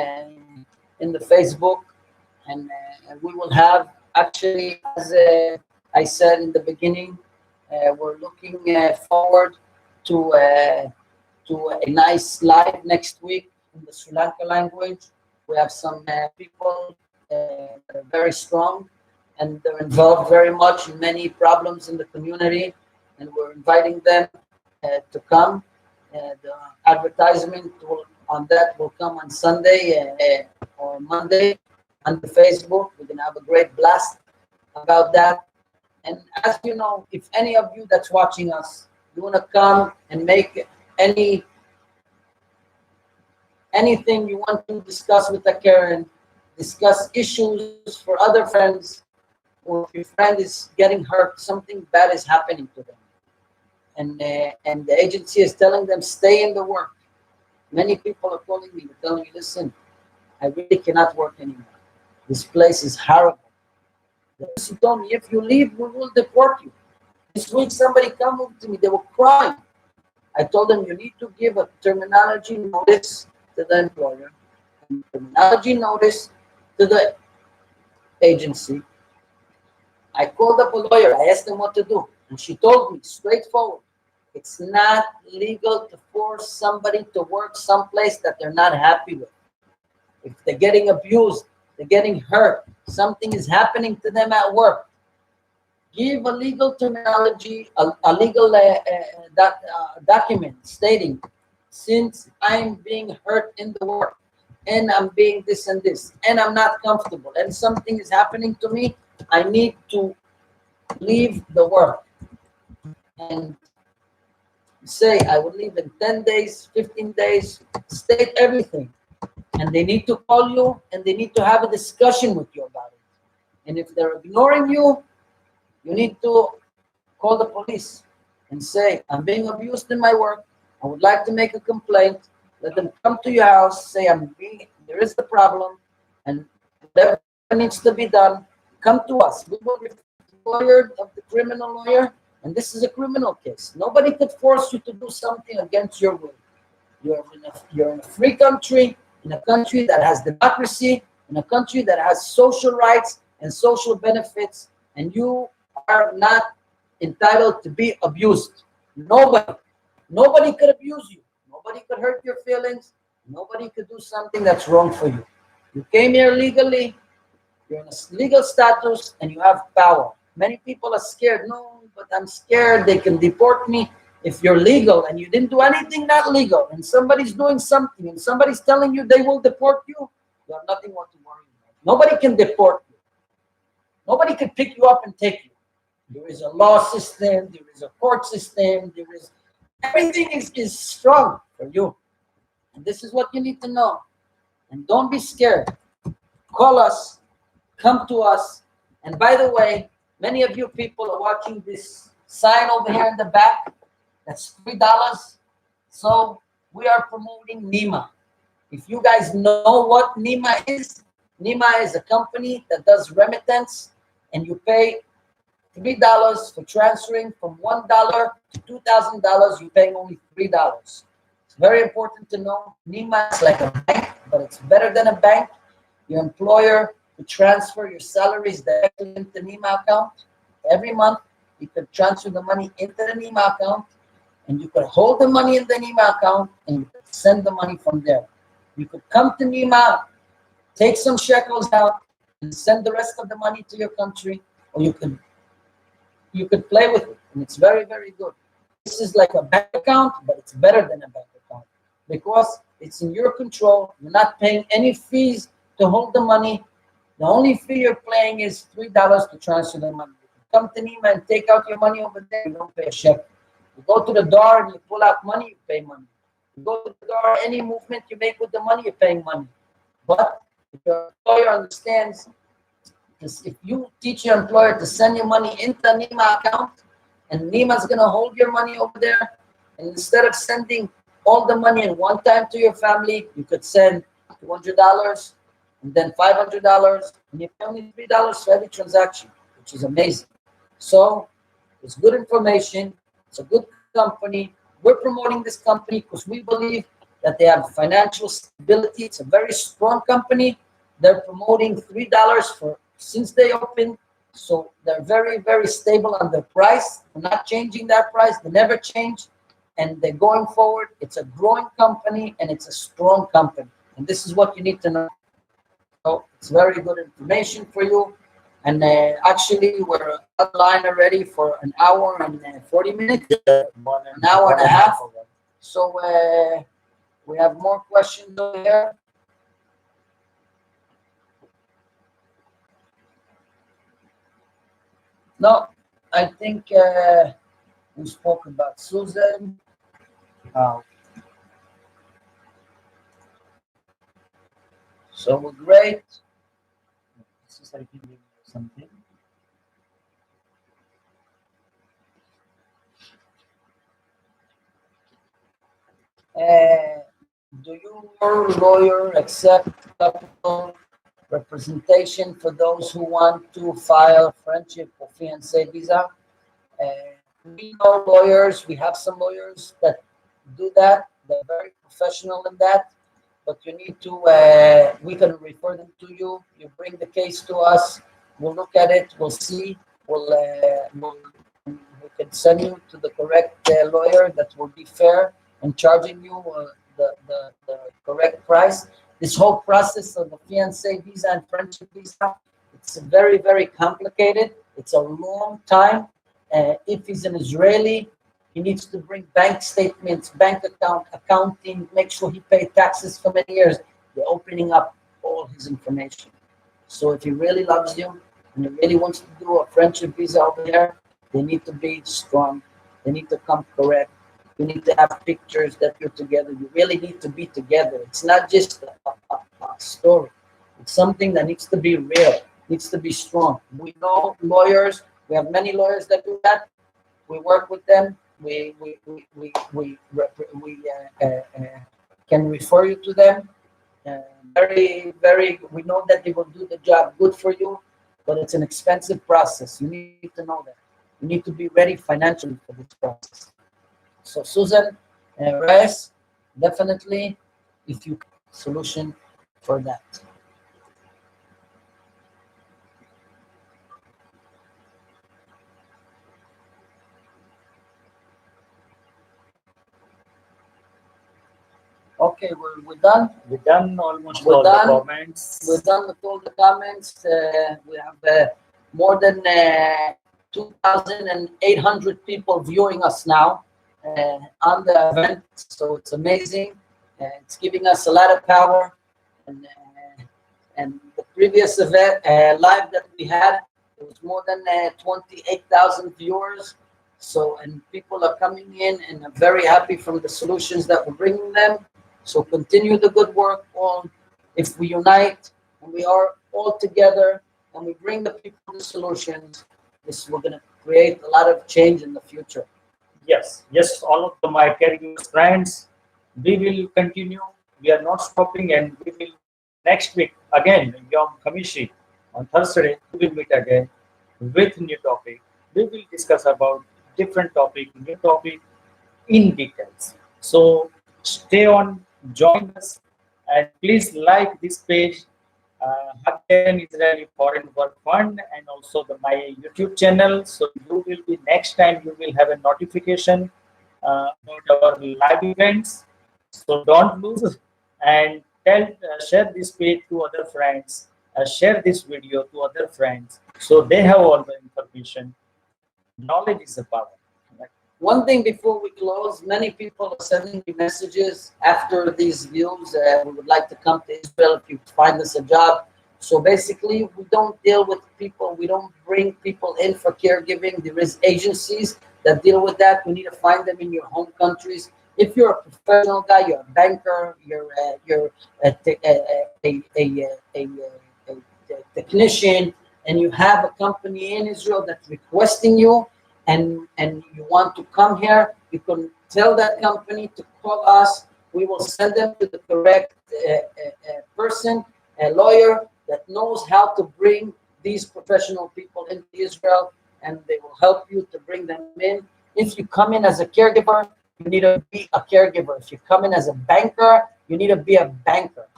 in the Facebook, and we will have, actually, as I said in the beginning, we're looking forward to a nice live next week in the Sri Lanka language. We have some people that are very strong, and they're involved very much in many problems in the community, and we're inviting them to come. The advertisement on that will come on Sunday or Monday on the Facebook. We're going to have a great blast about that. And as you know, if any of you that's watching us, you want to come and make anything you want to discuss with the Karen, discuss issues for other friends, or if your friend is getting hurt, something bad is happening to them, and the agency is telling them stay in the work. Many people are calling me, they're telling me, listen, I really cannot work anymore. This place is horrible. The person told me, if you leave, we will deport you. This week somebody came to me, they were crying. I told them, you need to give a terminology notice to the employer, and terminology notice to the agency. I called up a lawyer. I asked them what to do. And she told me straightforward, it's not legal to force somebody to work someplace that they're not happy with. If they're getting abused, they're getting hurt, something is happening to them at work, give a legal terminology, a legal document stating, since I'm being hurt in the work, and I'm being this and this, and I'm not comfortable, and something is happening to me, I need to leave the work. And say, I will leave in 10 days, 15 days, state everything. And they need to call you, and they need to have a discussion with you about it. And if they're ignoring you, you need to call the police and say, I'm being abused in my work. I would like to make a complaint. Let them come to your house, say, there is the problem, and whatever whatever needs to be done, come to us. We will refer to the lawyer of the criminal lawyer, and this is a criminal case. Nobody could force you to do something against your will. You're in a free country, in a country that has democracy, in a country that has social rights and social benefits, and you are not entitled to be abused. Nobody could abuse you. Nobody could hurt your feelings. Nobody could do something that's wrong for you. You came here legally, you're in a legal status, and you have power. Many people are scared. No, but I'm scared they can deport me. If you're legal and you didn't do anything not legal, and somebody's doing something, and somebody's telling you they will deport you, you have nothing more to worry about. Nobody can deport you. Nobody can pick you up and take you. There is a law system, there is a court system, there is everything is strong for you. And this is what you need to know. And don't be scared. Call us, come to us. And by the way, many of you people are watching this sign over here in the back. That's $3. So we are promoting Nima. If you guys know what Nima is a company that does remittance, and you pay $3 for transferring from $1 to $2,000. You're paying only $3. It's very important to know. Nima is like a bank, but it's better than a bank. Your employer will transfer your salaries directly into Nima account. Every month, you could transfer the money into the Nima account, and you could hold the money in the Nima account, and you could send the money from there. You could come to Nima, take some shekels out, and send the rest of the money to your country, or you could play with it, and it's very, very good. This is like a bank account, but it's better than a bank account because it's in your control. You're not paying any fees to hold the money. The only fee you're paying is $3 to transfer the money. You come to Nima and take out your money over there, you don't pay a shekel. You go to the door and you pull out money, you pay money. You go to the door, any movement you make with the money, you're paying money. But if your employer understands, because if you teach your employer to send your money into a Nima account, and Nima's going to hold your money over there, and instead of sending all the money in one time to your family, you could send $200 and then $500, and you pay only $3 for every transaction, which is amazing. So it's good information. It's a good company. We're promoting this company because we believe that they have financial stability. It's a very strong company. They're promoting $3 for since they opened. So they're very, very stable on their price. They're not changing that price. They never change. And they're going forward. It's a growing company and it's a strong company. And this is what you need to know. So it's very good information for you. And actually, we're online already for an hour and 40 minutes, an hour and a half. So we have more questions over here. No, I think we spoke about Susan. So we're great. Something. Do your lawyer accept capital representation for those who want to file friendship or fiancé visa? We know lawyers. We have some lawyers that do that. They're very professional in that. But you need to. We can refer them to you. You bring the case to us. We'll look at it. We'll see. We can send you to the correct lawyer that will be fair and charging you the correct price. This whole process of the fiancé visa and friendship visa, it's very, very complicated. It's a long time. If he's an Israeli, he needs to bring bank statements, bank account, accounting, make sure he paid taxes for many years. They're opening up all his information. So if he really loves you and he really wants to do a friendship visa over there, they need to be strong. They need to come correct. You need to have pictures that you're together. You really need to be together. It's not just a story. It's something that needs to be real, needs to be strong. We know lawyers. We have many lawyers that do that. We work with them. We can refer you to them. very. We know that they will do the job good for you, but it's an expensive process. You need to know that. You need to be ready financially for this process. So Susan, Reyes, definitely, if you solution for that. Okay, we're done. We done almost We're all done. the comments. We're done with all the comments. We have more than 2,800 people viewing us now on the event. So it's amazing. It's giving us a lot of power. And the previous event live that we had, it was more than 28,000 viewers. So, and people are coming in and are very happy from the solutions that we're bringing them. So continue the good work. All if we unite and we are all together and we bring the people the solutions, this we're going to create a lot of change in the future. Yes, yes, all of the my caregivers friends, we will continue. We are not stopping, and we will next week again, Yom Khamishi on Thursday. We will meet again with new topic. We will discuss about different topic, new topic in details. So stay on, join us, and please like this page, Hungarian Israeli Foreign Work Fund, and also my YouTube channel. So you will be next time you will have a notification about our live events. So don't lose and share this page to other friends. Share this video to other friends so they have all the information. Knowledge is a power. Right? One thing before we close, many people are sending me messages after these views. We would like to come to Israel if you find us a job. So basically, we don't deal with people. We don't bring people in for caregiving. There is agencies that deal with that. We need to find them in your home countries. If you're a professional guy, you're a banker, you're a technician, and you have a company in Israel that's requesting you, and you want to come here, you can tell that company to call us. We will send them to the correct person, a lawyer that knows how to bring these professional people into Israel, and they will help you to bring them in. If you come in as a caregiver, you need to be a caregiver. If you come in as a banker, you need to be a banker.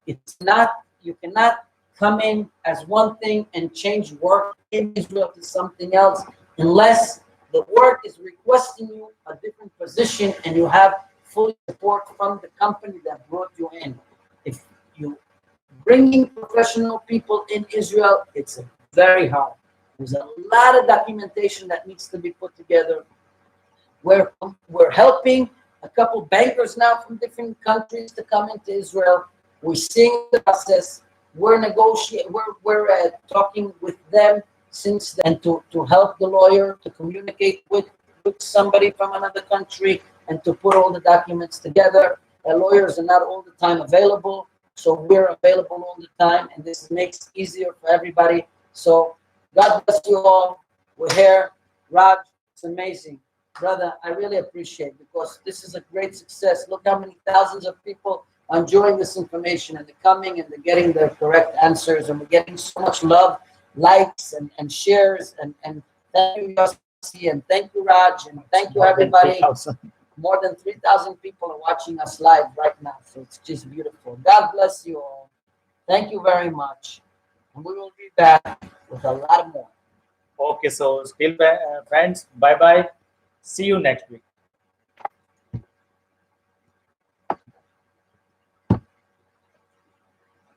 It's not, you cannot come in as one thing and change work in Israel to something else unless the work is requesting you a different position and you have full support from the company that brought you in. If you bringing professional people in Israel, it's very hard. There's a lot of documentation that needs to be put together. We're helping a couple bankers now from different countries to come into Israel. We're seeing the process. We're negotiating. We're talking with them since then to help the lawyer to communicate with somebody from another country and to put all the documents together. The lawyers are not all the time available, so we're available all the time, and this makes it easier for everybody. So God bless you all. We're here. Raj, it's amazing. Brother, I really appreciate it because this is a great success. Look how many thousands of people are enjoying this information and they're coming and they're getting the correct answers, and we're getting so much love, likes and shares. And thank you, Yossi, and thank you, Raj, and thank you, everybody. More than 3,000 people are watching us live right now, so it's just beautiful. God bless you all. Thank you very much. And we will be back with a lot more. Okay, so still, friends, bye bye. See you next week.